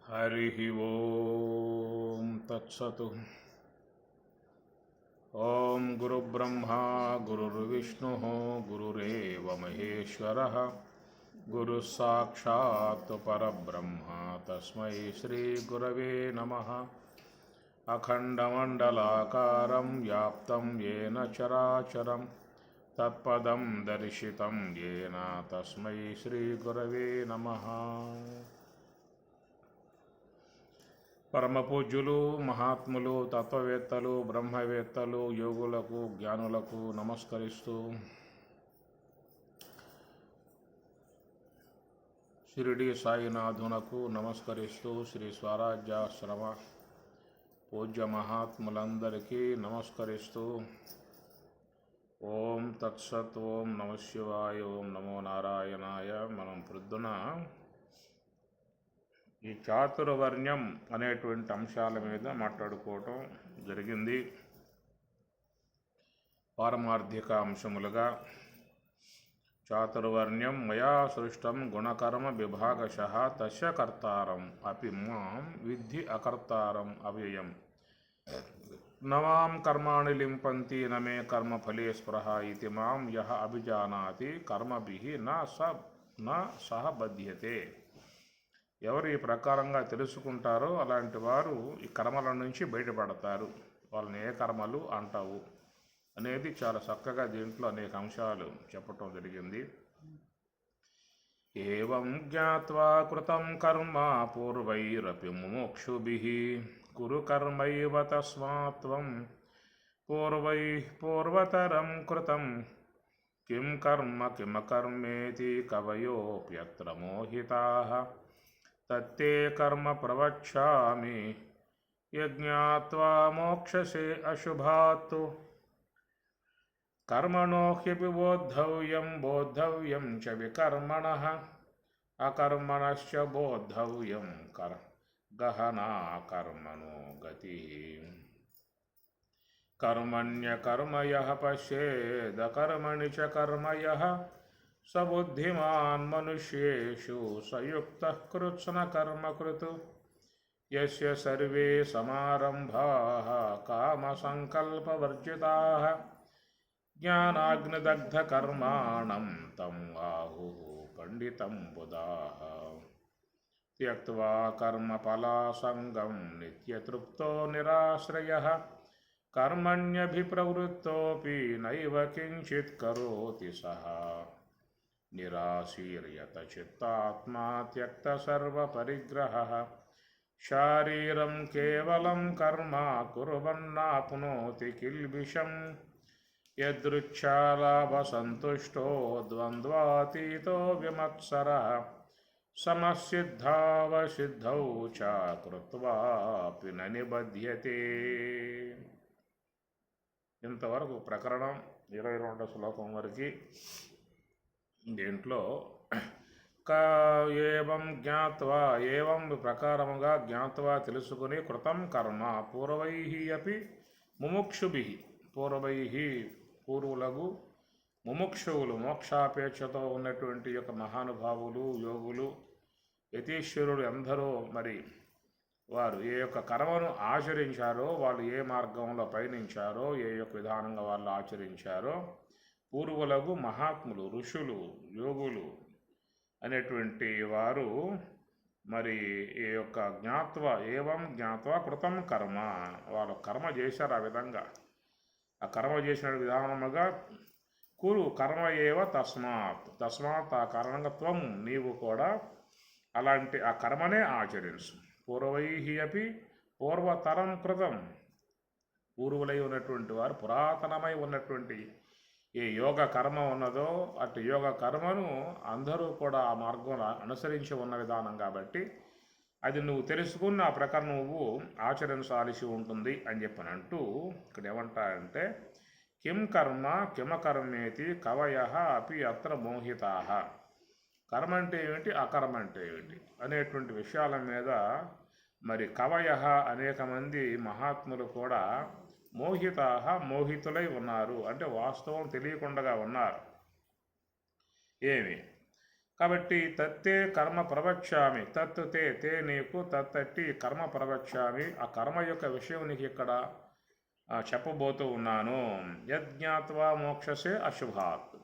हरिः ओं तत्सत्। ॐ गुरुब्रह्मा गुरुर्विष्णुः गुरुरेव महेश्वरः गुरुः साक्षात् परब्रह्म तस्मै श्रीगुरवे नमः। अखण्डमण्डलाकारं व्याप्तं येन चराचरं तत्पदं दर्शितं येन तस्मै श्रीगुरवे नमः। పరమపూజ్యులు మహాత్ములు తత్వవేత్తలు బ్రహ్మవేత్తలు యోగులకు జ్ఞానులకు నమస్కరిస్తూ షిరిడి సాయినాథునకు నమస్కరిస్తూ శ్రీ స్వరాజ్యాశ్రమ పూజ్య మహాత్ములందరికీ నమస్కరిస్తూ ఓం తత్సత్ ఓం నమ శివాయ ఓం నమో నారాయణాయ. మనం ప్రొద్దున ఈ చాతుర్వర్ణ్యం అనేటువంటి అంశాల మీద మాట్లాడుకోవటం జరిగింది. పారమార్థిక అంశములుగా చాతుర్వర్ణ్యం మయా సృష్టం గుణకర్మ విభాగశః తస్య కర్తారం అపి మాం విద్ధి అకర్తారం అవ్యయం నమాం కర్మాణి లింపంతి నమే కర్మఫలే స్పృహ ఇతి మాం యః అభిజానాతి కర్మభిః న సహ బధ్యతే. ఎవరు ఈ ప్రకారంగా తెలుసుకుంటారో అలాంటి వారు ఈ కర్మల నుంచి బయటపడతారు. వాళ్ళని ఏ కర్మలు అంటావు అనేది చాలా చక్కగా దీంట్లో అనేక అంశాలు చెప్పటం జరిగింది. ఏవం జ్ఞాత్వా కృతం కర్మ పూర్వైరపి ముముక్షుభిః కురు కర్మైవ తస్మాత్ త్వం పూర్వతరం కృతం కిం కర్మ కిమకర్మేతి కవయోప్యత్ర మోహితాః తత్తే కర్మ ప్రవక్ష్యామి యజ్ఞాత్వా మోక్షసే అశుభాత్. కర్మణో హ్యపి బోద్ధవ్యం చ వికర్మణః అకర్మణశ్చ బోద్ధవ్యం గహనా కర్మణో గతిః. కర్మణ్యకర్మయః పశ్యేదకర్మణి చ కర్మయః స బుద్ధిమాన్ మనుష్యేషు సయుక్తః కృత్స్న కర్మకృత్. యస్య సర్వే సమారంభాః కామసంకల్పవర్జితాః జ్ఞానాగ్నిదగ్ధకర్మాణం తం ఆహుః పండితం బుధాః. త్యక్త్వా కర్మఫలాసంగం నిత్యతృప్తో నిరాశ్రయః కర్మణ్యభిప్రవృత్తోపి నైవ కించిత్ కరోతి సః. నిరాశీర్యత చిత్తాత్మా త్యక్త సర్వపరిగ్రహః శారీరం కేవలం కర్మ కుర్వన్నాప్నోతి కిల్బిషం. యదృచ్ఛాలాభసంతుష్టో ద్వంద్వాతీతో విమత్సరః సమసిద్ధావసిద్ధౌ చ కృత్వాపి న నిబధ్యతే. ఇంతవరకు ప్రకరణం 22వ శ్లోకం వరకు. దీంట్లో ఏవం జ్ఞాత్వా ఏవం ప్రకారముగా జ్ఞాత్వా తెలుసుకుని కృతం కర్మ పూర్వైః అపి ముముక్షుభిః పూర్వులకు ముముక్షువులు మోక్షాపేక్షతో ఉన్నటువంటి యొక్క మహానుభావులు యోగులు యతీశ్వరుడు అందరూ మరి వారు ఏ యొక్క కర్మను ఆచరించారో, వాళ్ళు ఏ మార్గంలో పయనించారో, ఏ యొక్క విధానంగా వాళ్ళు ఆచరించారో పూర్వులకు మహాత్ములు ఋషులు యోగులు అనేటువంటి వారు మరి ఈ యొక్క ఏవం జ్ఞాత్వా కృతం కర్మ, వాళ్ళు కర్మ చేశారు. ఆ విధంగా ఆ కర్మ చేసిన విధానముగా కురు కర్మ ఏవ తస్మాత్ ఆ కారణంగా త్వం నీవు కూడా అలాంటి ఆ కర్మనే ఆచరించు. పూర్వైః అపి పూర్వతరం కృతం, పూర్వులై ఉన్నటువంటి వారు పురాతనమై ఉన్నటువంటి ఏ యోగ కర్మ ఉన్నదో అటు యోగ కర్మను అందరూ కూడా ఆ మార్గం అనుసరించి ఉన్న విధానం కాబట్టి అది నువ్వు తెలుసుకున్న ఆ ప్రకారం నువ్వు ఆచరించాల్సి ఉంటుంది అని చెప్పనంటూ ఇక్కడ ఏమంటారంటే కిం కర్మ కిమకర్మేతి కవయః అపి అత్ర మోహితాః. కర్మ అంటే ఏమిటి, అకర్మ అంటే ఏమిటి అనేటువంటి విషయాల మీద మరి కవయః అనేక మంది మహాత్ములు కూడా మోహితులై ఉన్నారు. అంటే వాస్తవం తెలియకుండా ఉన్నారు. ఏమి కాబట్టి తత్తే కర్మ ప్రవక్ష్యామి, తత్తు తే తే నీకు తత్తట్టి కర్మ ప్రవక్ష్యామి, ఆ కర్మ యొక్క విషయం నీకు ఇక్కడ చెప్పబోతూ ఉన్నాను. యజ్ఞాత్వా మోక్షసే అశుభాత్,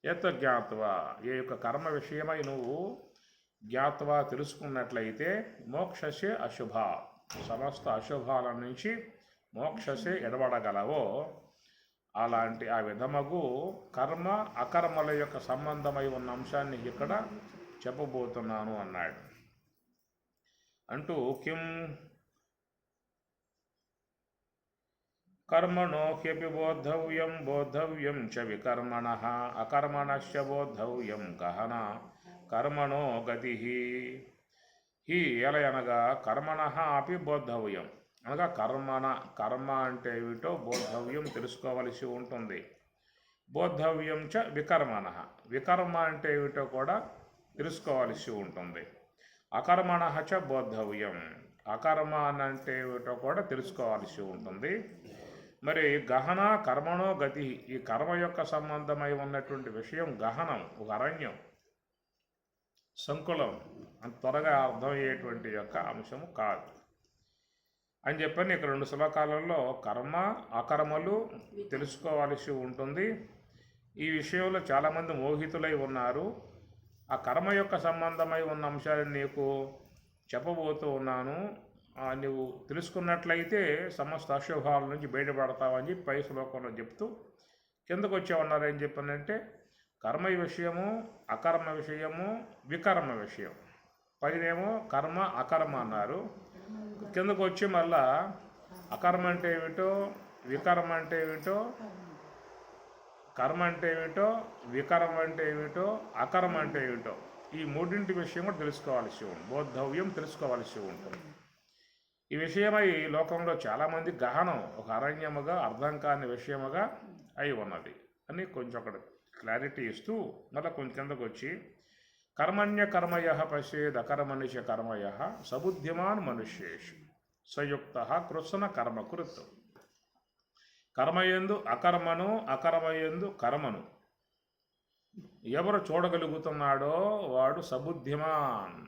యత్ జ్ఞాత్వా ఏ యొక్క కర్మ విషయమై నువ్వు జ్ఞాత్వా తెలుసుకున్నట్లయితే మోక్షసే అశుభా సమస్త అశుభాల నుంచి మోక్షసే ఎడబడగలవో అలాంటి ఆ విధమగు కర్మ అకర్మల యొక్క సంబంధమై ఉన్న అంశాన్ని ఇక్కడ చెప్పబోతున్నాను అన్నాడు. అంటూ కిం కర్మణో హ్యపి బోద్ధవ్యం బోద్ధవ్యం చ వికర్మణః అకర్మణశ్చ బోద్ధవ్యం గహన కర్మణో గతి. హి ఎలయనగా కర్మణః అపి బోద్ధవ్యం అనగా కర్మ అంటే ఏమిటో బోద్ధవ్యం తెలుసుకోవలసి ఉంటుంది. బోద్ధవ్యం చ వికర్మణః వికర్మ అంటే ఏమిటో కూడా తెలుసుకోవలసి ఉంటుంది. అకర్మణః చ బోద్ధవ్యం అకర్మ అంటే ఏమిటో కూడా తెలుసుకోవాల్సి ఉంటుంది. మరి గహన కర్మణో గతి, ఈ కర్మ యొక్క సంబంధమై ఉన్నటువంటి విషయం గహనం, ఒక అరణ్యం, సంకులం, అంత త్వరగా అర్థమయ్యేటువంటి యొక్క అంశము కాదు అని చెప్పని ఇక్కడ 2 శ్లోకాలలో కర్మ అకర్మలు తెలుసుకోవాల్సి ఉంటుంది. ఈ విషయంలో చాలామంది మోహితులై ఉన్నారు. ఆ కర్మ యొక్క సంబంధమై ఉన్న అంశాలను నీకు చెప్పబోతూ ఉన్నాను. నువ్వు తెలుసుకున్నట్లయితే సమస్త అశుభాల నుంచి బయటపడతావని చెప్పి పై శ్లోకంలో చెప్తూ కిందకు వచ్చేవన్నారు. ఏం చెప్పానంటే కర్మ విషయము, అకర్మ విషయము, వికర్మ విషయం. పైనేమో కర్మ అకర్మ అన్నారు. కిందకు వచ్చి మళ్ళా అకర్మ అంటే ఏమిటో, వికర్మ అంటే ఏమిటో, కర్మ అంటే ఏమిటో, వికర్మ అంటే ఏమిటో, అకర్మ అంటే ఏమిటో, ఈ మూడింటి విషయం కూడా తెలుసుకోవాల్సి ఉంటుంది. బోద్ధవ్యం తెలుసుకోవాల్సి ఉంటుంది. ఈ విషయమై లోకంలో చాలామంది గహనం, ఒక అరణ్యముగా అర్థం కాని విషయముగా అయి ఉన్నది అని కొంచెం అక్కడ క్లారిటీ ఇస్తూ మళ్ళీ కొంచెం కిందకు వచ్చి కర్మణ్య కర్మయ పశ్యేద్ అకర్మణ్య కర్మయ సబుద్ధిమాన్ మనుష్యేషు సయుక్త కృత్సన కర్మకృత్. కర్మయందు అకర్మను, అకర్మయందు కర్మను ఎవరు చూడగలుగుతున్నాడో వాడు సబుద్ధిమాన్.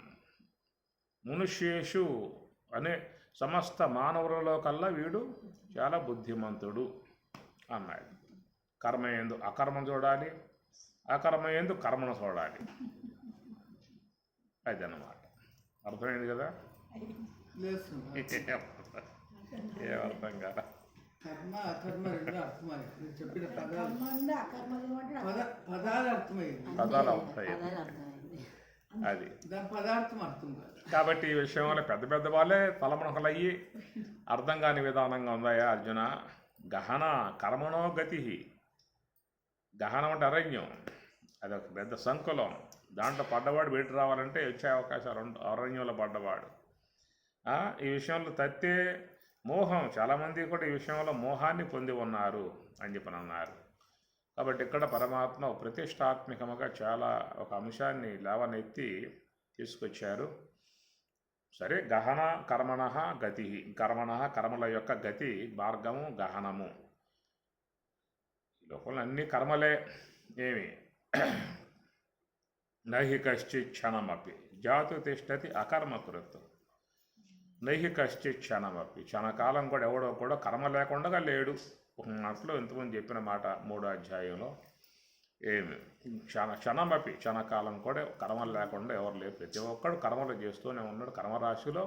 మనుష్యేషు అనే సమస్త మానవులలో కల్లా వీడు చాలా బుద్ధిమంతుడు అన్నాడు. కర్మయందు అకర్మను చూడాలి, అకర్మయందు కర్మను చూడాలి. అదన్నమాట. అర్థమైంది కదా? ఏమర్థం కదా? కర్మ అకర్మ రెండు అర్థమై చెప్పిన పదాలు అర్థమైంది. పదాలు అవుతాయి అది దాని పదార్థం అర్థం కాదు. కాబట్టి ఈ విషయంలో పెద్ద పెద్ద వాళ్ళే తలమునకలయ్యి అర్థం కాని విధానంగా ఉందాయా అర్జున. గహన కర్మణో గతి. గహనం అంటే అరణ్యం, అది ఒక పెద్ద సంకులం. దాంట్లో పడ్డవాడు బయట రావాలంటే వచ్చే అవకాశాలు అరణ్యంలో పడ్డవాడు. ఈ విషయంలో తత్తే మోహం, చాలామంది కూడా ఈ విషయంలో మోహాన్ని పొంది ఉన్నారు అని చెప్పని అన్నారు. కాబట్టి ఇక్కడ పరమాత్మ ప్రతిష్టాత్మకముగా చాలా ఒక అంశాన్ని లేవనెత్తి తీసుకొచ్చారు. సరే, గహన కర్మణ గతి, కర్మల యొక్క గతి మార్గము గహనము. లోపల అన్ని కర్మలే. ఏమి నహి కశ్చిత్ క్షణమపి జాతు తిష్టతి అకర్మకృత్. నహి కశ్చిత్ క్షణమపి, క్షణకాలం కూడా ఎవడో కూడా కర్మ లేకుండా లేడు. ఒక మాటలో ఇంతకుముందు చెప్పిన మాట 3వ అధ్యాయంలో ఏమి క్షణమపి, క్షణకాలం కూడా కర్మలు లేకుండా ఎవరు లేరు. ప్రతి ఒక్కడు కర్మలు చేస్తూనే ఉన్నాడు, కర్మరాశిలో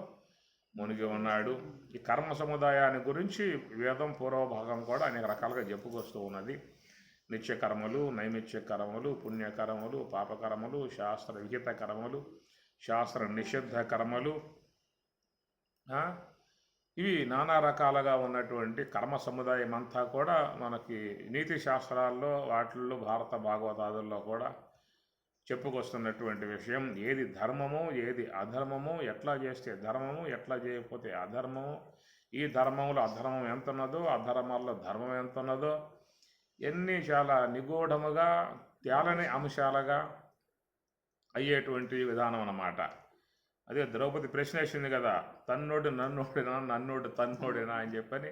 మునిగి ఉన్నాడు. ఈ కర్మ సముదాయాన్ని గురించి వేదం పూర్వభాగం కూడా అనేక రకాలుగా చెప్పుకొస్తూ ఉన్నది. నిత్య కర్మలు, నైమిత్య కర్మలు, పుణ్యకర్మలు, పాపకర్మలు, శాస్త్ర విహిత కర్మలు, శాస్త్ర నిషిద్ధ కర్మలు, ఇవి నానా రకాలుగా ఉన్నటువంటి కర్మ సముదాయం అంతా కూడా మనకి నీతి శాస్త్రాల్లో వాటిల్లో భారత భాగవతాదుల్లో కూడా చెప్పుకొస్తున్నటువంటి విషయం. ఏది ధర్మము, ఏది అధర్మము, ఎట్లా చేస్తే ధర్మము, ఎట్లా చేయకపోతే అధర్మము, ఈ ధర్మంలో అధర్మం ఎంత ఉన్నదో, అధర్మాల్లో ధర్మం ఎంత ఉన్నదో, ఎన్ని చాలా నిగూఢముగా తేలని అంశాలుగా అయ్యేటువంటి విధానం అన్నమాట. అదే ద్రౌపది ప్రశ్న వేసింది కదా, తన్నోడు నన్నోడినా, నన్నోడు తన్నోడినా అని చెప్పని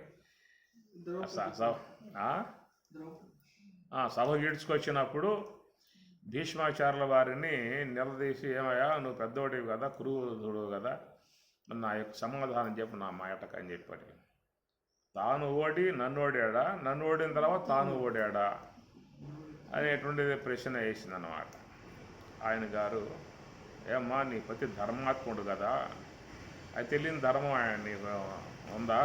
సభ ఈడ్చుకొచ్చినప్పుడు భీష్మాచార్యుల వారిని నిలదీసి, ఏమయ్యా నువ్వు పెద్దోడివి కదా, కురువుడు కదా, మరి నా యొక్క సమాధానం చెప్పు నా మాటకు అని చెప్పని. తాను ఓడి నన్ను ఓడాడా, నన్ను ఓడిన తర్వాత తాను ఓడాడా అనేటువంటిది ప్రశ్న వేసిందనమాట. ఆయన గారు, ఏమ్మా నీ ప్రతి ధర్మాత్ముడు కదా, అది తెలియని ధర్మం నీకు ఉందా,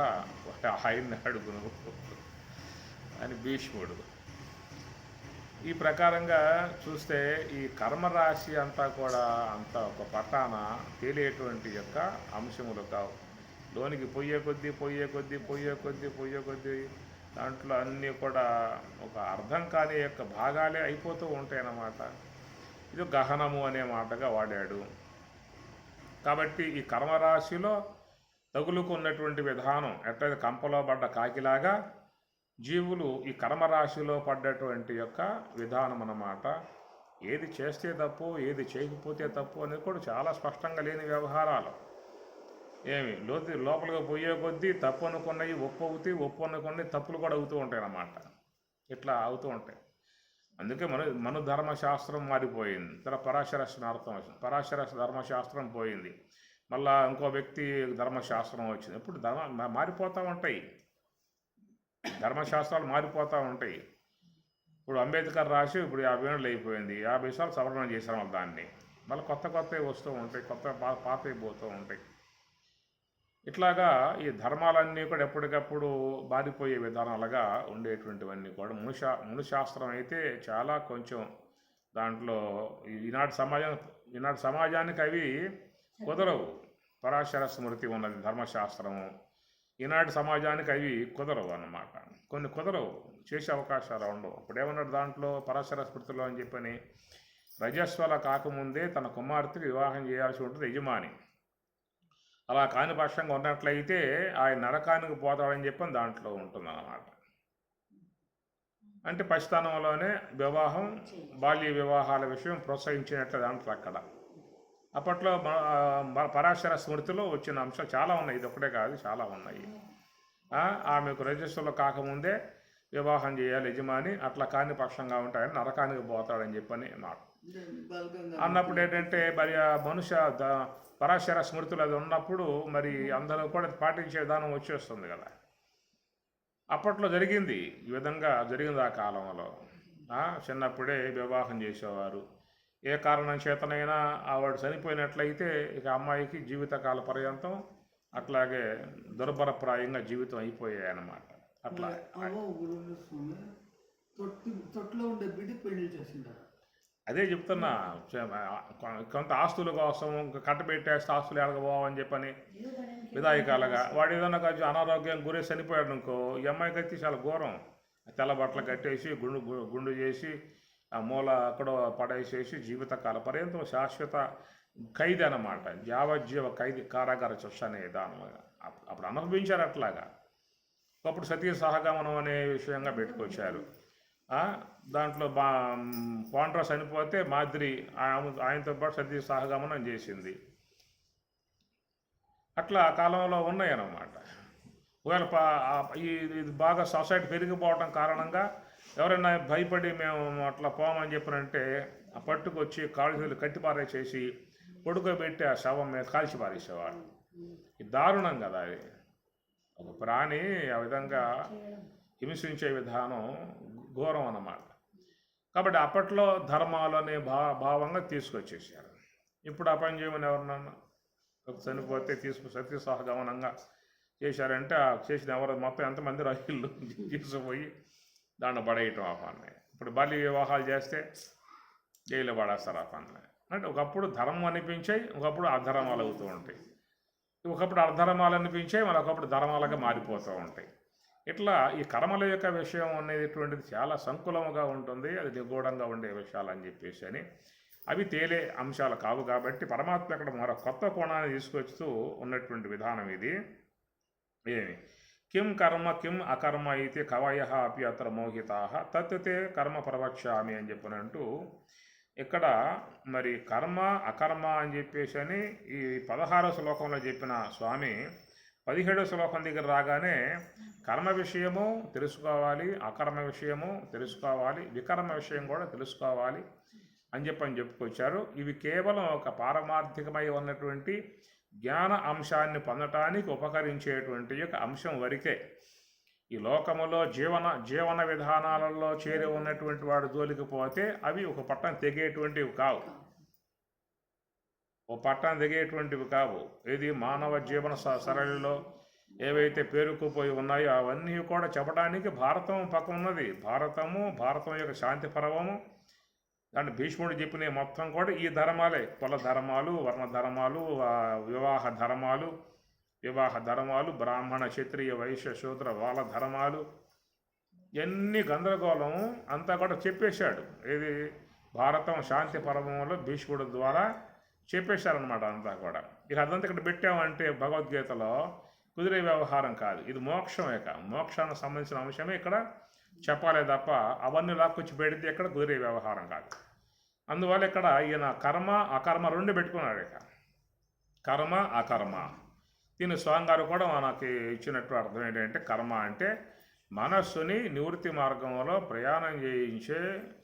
ఆయన్ని అడుగు నువ్వు అని భీష్ముడు. ఈ ప్రకారంగా చూస్తే ఈ కర్మరాశి అంతా కూడా అంత ఒక పట్టాన తేలేటువంటి యొక్క అంశములు కావు. లోనికి పొయ్యే కొద్దీ దాంట్లో అన్నీ కూడా ఒక అర్థం కాని యొక్క భాగాలే అయిపోతూ ఉంటాయి అన్నమాట. ఇది గహనము అనే మాటగా వాడాడు. కాబట్టి ఈ కర్మరాశిలో తగులుకున్నటువంటి విధానం ఎట్లయితే కంపలో పడ్డ కాకిలాగా జీవులు ఈ కర్మరాశిలో పడ్డటువంటి యొక్క విధానం అన్నమాట. ఏది చేస్తే తప్పు, ఏది చేయకపోతే తప్పు అనేది కూడా చాలా స్పష్టంగా లేని వ్యవహారాలు. లోపలికి పోయే కొద్దీ తప్పు అనుకున్నవి ఒప్పు అనుకున్నవి తప్పులు కూడా అవుతూ ఉంటాయి అన్నమాట. ఇట్లా అవుతూ ఉంటాయి. అందుకే మన ధర్మశాస్త్రం మారిపోయింది. తర్వాత పరాశర ధర్మశాస్త్రం పోయింది. మళ్ళా ఇంకో వ్యక్తి ధర్మశాస్త్రం వచ్చింది. ఇప్పుడు మారిపోతూ ఉంటాయి, ధర్మశాస్త్రాలు మారిపోతూ ఉంటాయి. ఇప్పుడు అంబేద్కర్ రాసి ఇప్పుడు 50 ఏళ్ళు అయిపోయింది, 50 సార్లు సవరణ చేశారు వాళ్ళు దాన్ని. మళ్ళీ కొత్తవి వస్తూ ఉంటాయి, పాతవి పోతూ ఉంటాయి. ఇట్లాగా ఈ ధర్మాలన్నీ కూడా ఎప్పటికప్పుడు మారిపోయే విధానాలుగా ఉండేటువంటివన్నీ కూడా మునుశాస్త్రం అయితే చాలా కొంచెం దాంట్లో ఈనాటి సమాజానికి అవి కుదరవు. పరాశర స్మృతి ఉన్నది ధర్మశాస్త్రము, ఈనాటి సమాజానికి అవి కుదరవు అన్నమాట. కొన్ని కుదరవు, చేసే అవకాశాలు ఉండవు. ఇప్పుడు ఏమన్నాడు దాంట్లో పరాశర స్మృతిలో అని చెప్పని, రజస్వల కాకముందే తన కుమార్తెకి వివాహం చేయాల్సి ఉంటుంది యజమాని. అలా కాని పక్షంగా ఉన్నట్లయితే ఆయన నరకానికి పోతాడని చెప్పని దాంట్లో ఉంటుందన్నమాట. అంటే పసితనంలోనే వివాహం, బాల్య వివాహాల విషయం ప్రోత్సహించినట్లు దాంట్లో అక్కడ. అప్పట్లో పరాశర స్మృతిలో వచ్చిన అంశాలు చాలా ఉన్నాయి, ఇది ఒకటే కాదు, చాలా ఉన్నాయి. ఆమెకు రజస్సులో కాకముందే వివాహం చేయాలి యజమాని, అట్లా కాని పక్షంగా ఉంటాయని నరకానికి పోతాడని చెప్పని మాట అన్నప్పుడు ఏంటంటే మరి పరాశర స్మృతులు అది ఉన్నప్పుడు మరి అందరూ కూడా పాటించే విధానం వచ్చేస్తుంది కదా. అప్పట్లో జరిగింది, ఈ విధంగా జరిగింది ఆ కాలంలో. చిన్నప్పుడే వివాహం చేసేవారు. ఏ కారణం చేతనైనా ఆవిడ చనిపోయినట్లయితే ఇక అమ్మాయికి జీవితకాల పర్యంతం అట్లాగే దుర్భరప్రాయంగా జీవితం అయిపోయాయి అన్నమాట. అట్లా తొట్టులో ఉండే బిడ్డ పెళ్లి చేసింటారు. అదే చెప్తున్నా, కొంత ఆస్తుల కోసం కట్టబెట్టేస్తే ఆస్తులు ఎడగబోవని చెప్పని విధాయకాలుగా వాడు ఏదన్నా కొంచెం అనారోగ్యం గురి చనిపోయాడు అనుకో, ఈ అమ్మాయికి అయితే చాలా ఘోరం. తెల్ల బట్టలు కట్టేసి గుండు చేసి ఆ మూల అక్కడ పడేసేసి జీవితకాల పర్యంతం శాశ్వత ఖైదీ అన్నమాట. యావజ్జీవ ఖైదీ, కారాగార శిక్ష అనే విధానంగా అప్పుడు అనుభవించారు. అట్లాగా అప్పుడు సతీ సహగమనం అనే విషయంగా పెట్టుకొచ్చారు. దాంట్లో పాండ్రా చనిపోతే మాదిరి ఆయనతో పాటు సతీ సహగమనం చేసింది. అట్లా ఆ కాలంలో ఉన్నాయన్నమాట. ఒకవేళ ఇది బాగా సొసైటీ పెరిగిపోవడం కారణంగా ఎవరైనా భయపడి మేము అట్లా పోమని చెప్పినంటే ఆ పట్టుకొచ్చి కాళ్ళు కట్టి పారేసేసి పొడుకోబెట్టి ఆ శవం మీద కాల్చి పారేసేవాడు. ఇది దారుణం కదా. అది ఒక ప్రాణి ఆ విధంగా హింసించే విధానం ఘోరం అన్నమాట. కాబట్టి అప్పట్లో ధర్మాలు అనే భావంగా తీసుకొచ్చేసారు. ఇప్పుడు ఆ పని చేయమని ఎవరన్నా చనిపోతే సతీ సహగమనంగా చేశారంటే ఆ చేసిన ఎవరు మొత్తం ఎంతమంది రైళ్ళు తీసుకుపోయి దాన్ని పడేయటం ఆ పని. ఇప్పుడు బాల్య వివాహాలు చేస్తే జైలు పడేస్తారు ఆ పని. అంటే ఒకప్పుడు ధర్మం అనిపించాయి, ఒకప్పుడు అధర్మాలు అవుతూ ఉంటాయి. ఒకప్పుడు అధర్మాలు అనిపించాయి, మరొకప్పుడు ధర్మాలుగా మారిపోతూ ఉంటాయి. ఇట్లా ఈ కర్మల యొక్క విషయం అనేటువంటిది చాలా సంకులముగా ఉంటుంది, అది నిగూఢంగా ఉండే విషయాలు అని చెప్పేసి అని అవి తేలే అంశాలు కావు. కాబట్టి పరమాత్మ అక్కడ మరో కొత్త కోణాన్ని తీసుకొస్తూ ఉన్నటువంటి విధానం ఇది. ఏమి కిం కర్మ కిం అకర్మ అయితే కవయ అపి అత్ర మోహితా తత్తే కర్మ ప్రవక్ష్యామి అని చెప్పినంటూ ఇక్కడ మరి కర్మ అకర్మ అని చెప్పేసి అని ఈ 16వ శ్లోకంలో చెప్పిన స్వామి 17వ శ్లోకం దగ్గర రాగానే కర్మ విషయము తెలుసుకోవాలి, అకర్మ విషయము తెలుసుకోవాలి, వికర్మ విషయం కూడా తెలుసుకోవాలి. అని చెప్పుకొచ్చారు. ఇవి కేవలం ఒక పారమార్థికమై ఉన్నటువంటి జ్ఞాన అంశాన్ని పొందటానికి ఉపకరించేటువంటి ఒక అంశం వరకే. ఈ లోకములో జీవన విధానాలలో చేరి ఉన్నటువంటి వాడు జోలికి పోతే అవి ఒక పట్టం తెగేటువంటివి కావు, ఇది మానవ జీవన సరళిలో ఏవైతే పేరుకుపోయి ఉన్నాయో అవన్నీ కూడా చెప్పడానికి భారతం పక్కన ఉన్నది. భారతం యొక్క శాంతి పర్వము, దాన్ని భీష్ముడు చెప్పిన మొత్తం కూడా ఈ ధర్మాలే. కుల ధర్మాలు, వర్ణ ధర్మాలు, వివాహ ధర్మాలు, బ్రాహ్మణ క్షత్రియ వైశ్య శూద్ర వాళ్ళ ధర్మాలు, ఎన్ని గందరగోళం అంతా కూడా చెప్పేశాడు. ఇది భారతం శాంతి పర్వంలో భీష్ముడు ద్వారా చెప్పేశారనమాట అంతా కూడా. ఇక అదంతా ఇక్కడ పెట్టామంటే భగవద్గీతలో కుదిరే వ్యవహారం కాదు. ఇది మోక్షానికి సంబంధించిన అంశమే ఇక్కడ చెప్పాలి తప్ప అవన్నీ లాక్కొచ్చి పెడితే ఇక్కడ కుదిరే వ్యవహారం కాదు. అందువల్ల ఇక్కడ ఈయన కర్మ అకర్మ రెండు పెట్టుకున్నాడు. ఇక కర్మ అకర్మ, దీని స్వామి గారు కూడా మనకి ఇచ్చినట్టు అర్థం ఏంటంటే కర్మ అంటే మనస్సుని నివృత్తి మార్గంలో ప్రయాణం చేయించే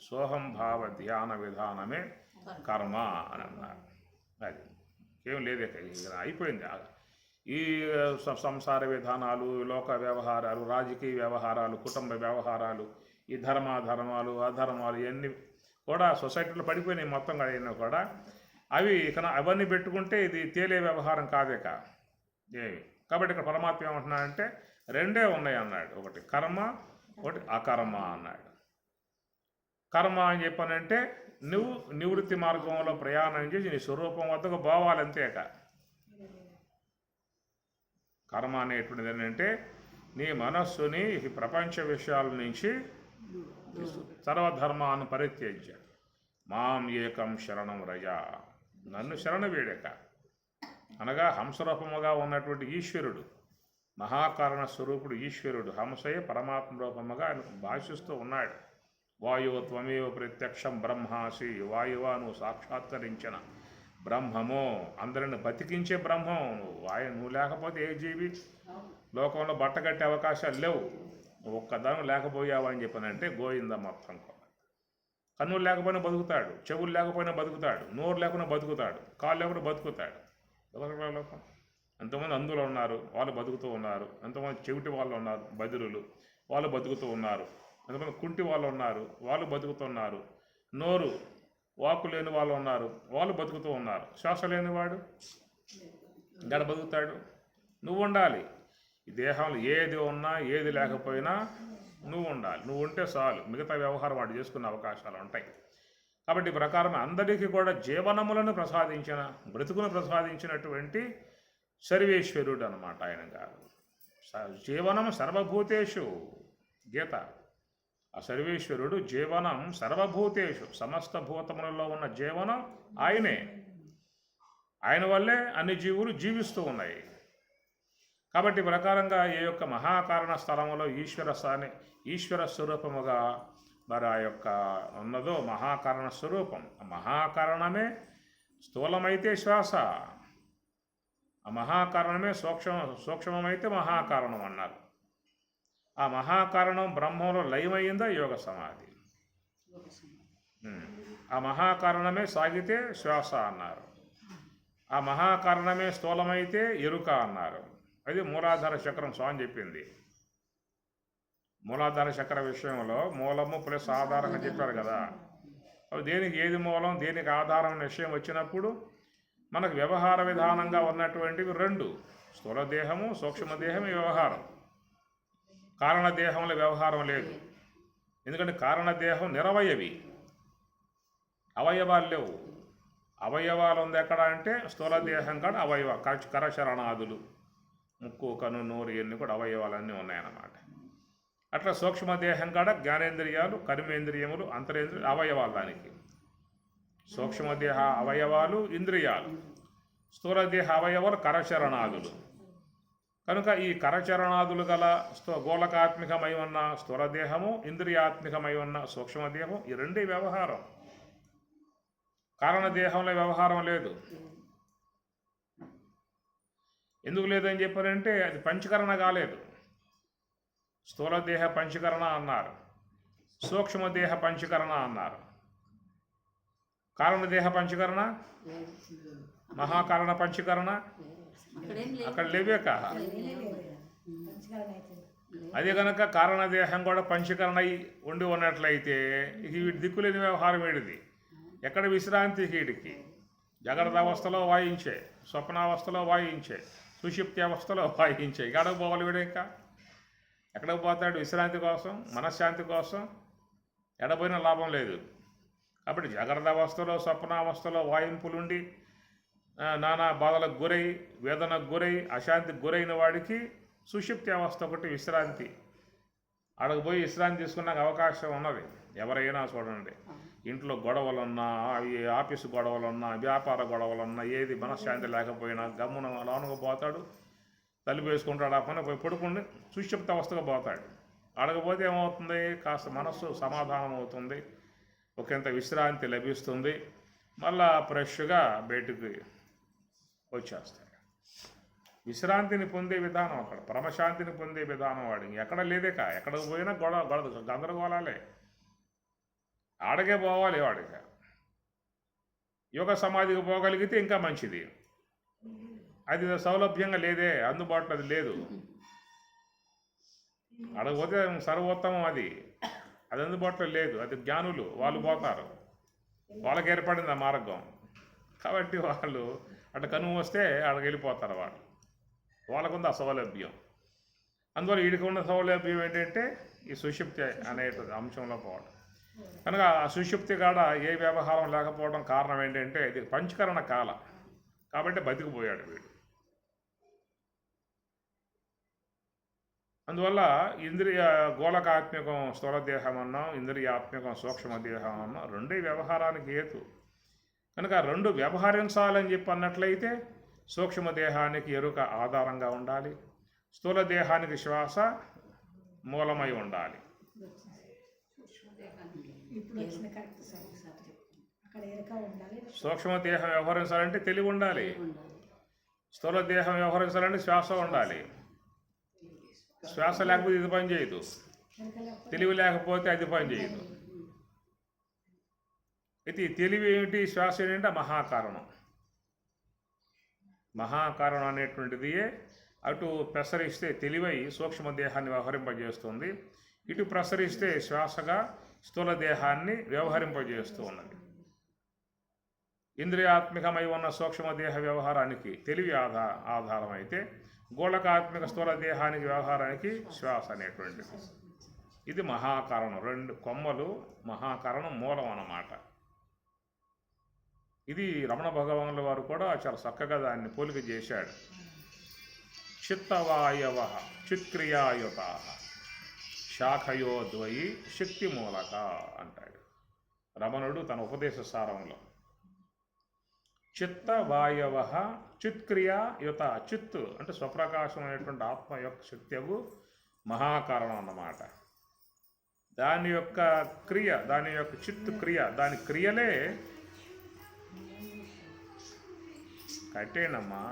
సోహంభావ ధ్యాన విధానమే కర్మ అని అన్నారు. అది ఏం లేదు, అయిపోయింది. ఈ సంసార విధానాలు, లోక వ్యవహారాలు, రాజకీయ వ్యవహారాలు, కుటుంబ వ్యవహారాలు, ఈ ధర్మాలు అధర్మాలు ఇవన్నీ కూడా సొసైటీలో పడిపోయినాయి మొత్తం కూడా. అవన్నీ పెట్టుకుంటే ఇది తేలే వ్యవహారం కాదేక ఏమి. కాబట్టి ఇక్కడ పరమాత్మ ఏమంటున్నాడంటే రెండే ఉన్నాయి అన్నాడు, ఒకటి కర్మ, ఒకటి అకర్మ అన్నాడు. కర్మ అని చెప్పానంటే నువ్వు నివృత్తి మార్గంలో ప్రయాణం చేసి నీ స్వరూపం వద్దకు పోవాలంతేక. కర్మ అనేటువంటిది ఏంటంటే నీ మనస్సుని ఈ ప్రపంచ విషయాల నుంచి సర్వధర్మాన్ని పరిత్యజించాడు. మాం ఏకం శరణం రజా, నన్ను శరణ వేడక అనగా హంసరూపముగా ఉన్నటువంటి ఈశ్వరుడు, మహాకారణ స్వరూపుడు ఈశ్వరుడు, హంసయే పరమాత్మ రూపముగా ఆయన భాషిస్తూ ఉన్నాడు. వాయువు త్వమేవ ప్రత్యక్షం బ్రహ్మాసి, వాయువా నువ్వు సాక్షాత్కరించిన బ్రహ్మము, అందరిని బతికించే బ్రహ్మం నువ్వు లేకపోతే ఏ జీవి లోకంలో బట్టగట్టే అవకాశాలు లేవు. ఒక్కదానం లేకపోయావా అని చెప్పానంటే గోయింద మొత్తం. కన్నులు లేకపోయినా బతుకుతాడు, చెవులు లేకపోయినా బతుకుతాడు, నోరు లేకుండా బతుకుతాడు, కాళ్ళు లేకుండా బతుకుతాడు. లోకం ఎంతోమంది అందులో ఉన్నారు, వాళ్ళు బతుకుతూ ఉన్నారు. ఎంతోమంది చెవిటి వాళ్ళు ఉన్నారు, బదిరులు, వాళ్ళు బతుకుతూ ఉన్నారు. ఎంతమంది కుంటి వాళ్ళు ఉన్నారు, వాళ్ళు బతుకుతున్నారు. నోరు వాకు లేని వాళ్ళు ఉన్నారు, వాళ్ళు బతుకుతూ ఉన్నారు. శ్వాస లేనివాడు గడ బతుకుతాడు. నువ్వు ఉండాలి. ఈ దేహంలో ఏది ఉన్నా ఏది లేకపోయినా నువ్వు ఉండాలి. నువ్వు ఉంటే చాలు, మిగతా వ్యవహారం వాడు చేసుకునే అవకాశాలు ఉంటాయి. కాబట్టి ఈ ప్రకారం అందరికీ కూడా జీవనములను ప్రసాదించిన, బ్రతుకును ప్రసాదించినటువంటి సర్వేశ్వరుడు అన్నమాట ఆయన గారు. జీవనం సర్వభూతేషు, గీత. ఆ సర్వేశ్వరుడు జీవనం సర్వభూతేషు, సమస్త భూతములలో ఉన్న జీవనం ఆయనే. ఆయన వల్లే అన్ని జీవులు జీవిస్తూ ఉన్నాయి. కాబట్టి ప్రకారంగా ఈ యొక్క మహాకారణ స్థలములో ఈశ్వర స్వరూపముగా మరి ఆ యొక్క ఉన్నదో మహాకారణ స్వరూపం. ఆ మహాకారణమే స్థూలమైతే శ్వాస, ఆ మహాకారణమే సూక్ష్మమైతే మహాకారణం అన్నారు. ఆ మహాకారణం బ్రహ్మంలో లయమైందా యోగ సమాధి. ఆ మహాకారణమే సాగితే శ్వాస అన్నారు. ఆ మహాకారణమే స్థూలమైతే ఎరుక అన్నారు. అది మూలాధార చక్రం స్వామి చెప్పింది. మూలాధార చక్ర విషయంలో మూలము ప్లస్ ఆధారంగా చెప్పారు కదా. అవి దేనికి ఏది మూలం, దేనికి ఆధారం అనే విషయం వచ్చినప్పుడు మనకు వ్యవహార విధానంగా ఉన్నటువంటివి రెండు, స్థూలదేహము, సూక్ష్మదేహం వ్యవహారం. కారణదేహంలో వ్యవహారం లేదు. ఎందుకంటే కారణదేహం నిరవయవి, అవయవాలు లేవు. అవయవాలు ఉంది ఎక్కడ అంటే స్థూలదేహం కాడ కరచరణాదులు, ముక్కు, కను, నోరు ఇవన్నీ కూడా అవయవాలన్నీ ఉన్నాయన్నమాట. అట్లా సూక్ష్మదేహం కాడ జ్ఞానేంద్రియాలు, కర్మేంద్రియములు, అంతరేంద్రియాలు అవయవాలు. దానికి సూక్ష్మదేహ అవయవాలు ఇంద్రియాలు, స్థూలదేహ అవయవాలు కరచరణాదులు. కనుక ఈ కరచరణాదులు గల గోళకాత్మికమై ఉన్న స్థూలదేహము, ఇంద్రియాత్మికమై ఉన్న సూక్ష్మదేహం, ఈ రెండే వ్యవహారం. కారణదేహంలో వ్యవహారం లేదు. ఎందుకు లేదని చెప్పారంటే అది పంచకరణ కాలేదు. స్థూలదేహ పంచకరణ అన్నారు, సూక్ష్మదేహ పంచకరణ అన్నారు. కారణదేహ పంచకరణ, మహాకారణ పంచకరణ అక్కడ లేవేక. అదే కనుక కారణదేహం కూడా పంచకరణ అయి ఉండి ఉన్నట్లయితే వీటి దిక్కులేని వ్యవహారం ఏడిది. ఎక్కడ విశ్రాంతి వీడికి? జాగ్రత్త అవస్థలో వాయించే, స్వప్నావస్థలో వాయించే, సుషుప్తి అవస్థలో వాయించే. ఎక్కడికి పోవాలి వీడు? ఇంకా ఎక్కడికి పోతాడు? విశ్రాంతి కోసం, మనశ్శాంతి కోసం. ఎడపోయినా లాభం లేదు. కాబట్టి జాగ్రత్త అవస్థలో, స్వప్నావస్థలో వాయింపులుండి నానా బాధలకు గురై, వేదనకు గురై, అశాంతికి గురైన వాడికి సుషుప్తి అవస్థ ఒకటి విశ్రాంతి. అక్కడికి పోయి విశ్రాంతి తీసుకున్నాక అవకాశం ఉన్నది. ఎవరైనా చూడండి, ఇంట్లో గొడవలున్నా, అవి ఆఫీసు గొడవలున్నా, వ్యాపార గొడవలున్నా, ఏది మనశ్శాంతి లేకపోయినా గమ్మున లోనకు పోతాడు, తలుపు వేసుకుంటాడు, ఆ పని పోయి పడుకుని సుషుప్తి అవస్థగా పోతాడు. అడగపోతే ఏమవుతుంది? కాస్త మనస్సు సమాధానం అవుతుంది, ఒకంత విశ్రాంతి లభిస్తుంది, మళ్ళా ఫ్రెష్గా బయటకు వచ్చేస్తాడు. విశ్రాంతిని పొందే విధానం అక్కడ, పరమశాంతిని పొందే విధానం వాడికి ఎక్కడ లేదేక. ఎక్కడికి పోయినా గొడవ గందరగోళాలే. ఆడకే పోవాలి వాడికి. యోగ సమాధికి పోగలిగితే ఇంకా మంచిది. అది సౌలభ్యంగా లేదే, అందుబాటులో అది లేదు. అడగపోతే సర్వోత్తమం అది అందుబాటులో లేదు. అది జ్ఞానులు, వాళ్ళు పోతారు, వాళ్ళకి ఏర్పడింది ఆ మార్గం. కాబట్టి వాళ్ళు అటు కనుమ వస్తే అక్కడికి వెళ్ళిపోతారు. వాళ్ళకుంది ఆ సౌలభ్యం. అందువల్ల వీడికి ఉన్న సౌలభ్యం ఏంటంటే ఈ సుషుప్తి అనే అంశంలో పోవడం. కనుక ఆ సుషుప్తి కాడ ఏ వ్యవహారం లేకపోవడం కారణం ఏంటంటే ఇది పంచకరణ కాల. కాబట్టి బతికిపోయాడు వీడు. అందువల్ల ఇంద్రియ గోళకాత్మకం స్థూలదేహం అన్నాం, ఇంద్రియాత్మకం సూక్ష్మదేహం అన్నాం, రెండే వ్యవహారానికి హేతు. కనుక రెండు వ్యవహరించాలని చెప్పి అన్నట్లయితే సూక్ష్మదేహానికి ఎరుక ఆధారంగా ఉండాలి, స్థూల దేహానికి శ్వాస మూలమై ఉండాలి. సూక్ష్మదేహం వ్యవహరించాలంటే తెలివి ఉండాలి, స్థూల దేహం వ్యవహరించాలంటే శ్వాస ఉండాలి. శ్వాస లేకపోతే ఇది పని చేయదు, తెలివి లేకపోతే అది పని చేయదు. అయితే తెలివి ఏమిటి, శ్వాస ఏంటంటే మహాకారణం. మహాకారణం అనేటువంటిది అటు ప్రసరిస్తే తెలివై సూక్ష్మదేహాన్ని వ్యవహరింపజేస్తుంది, ఇటు ప్రసరిస్తే శ్వాసగా స్థూల దేహాన్ని వ్యవహరింపజేస్తూ ఉన్నది. ఇంద్రియాత్మకమై ఉన్న సూక్ష్మదేహ వ్యవహారానికి తెలివి ఆధారం అయితే, గోళకాత్మిక స్థూల దేహానికి వ్యవహారానికి శ్వాస అనేటువంటిది. ఇది మహాకారణం. రెండు కొమ్మలు, మహాకారణం మూలం అన్నమాట. ఇది రమణ భగవానుల వారు కూడా చాలా చక్కగా దాన్ని పోలిక చేశాడు. చిత్తవాయవ చిత్క్రియాయుత శాఖయోద్వయి శక్తి మూలక అంటాడు రమణుడు తన ఉపదేశ సారంలో. చిత్త వాయవ చిత్క్రియాయుత. చిత్తు అంటే స్వప్రకాశం అనేటువంటి ఆత్మ యొక్క శక్తియగు మహాకారణం అన్నమాట. దాని యొక్క క్రియ, దాని యొక్క చిత్తు క్రియ, దాని క్రియలే కట్టేనమ్మా.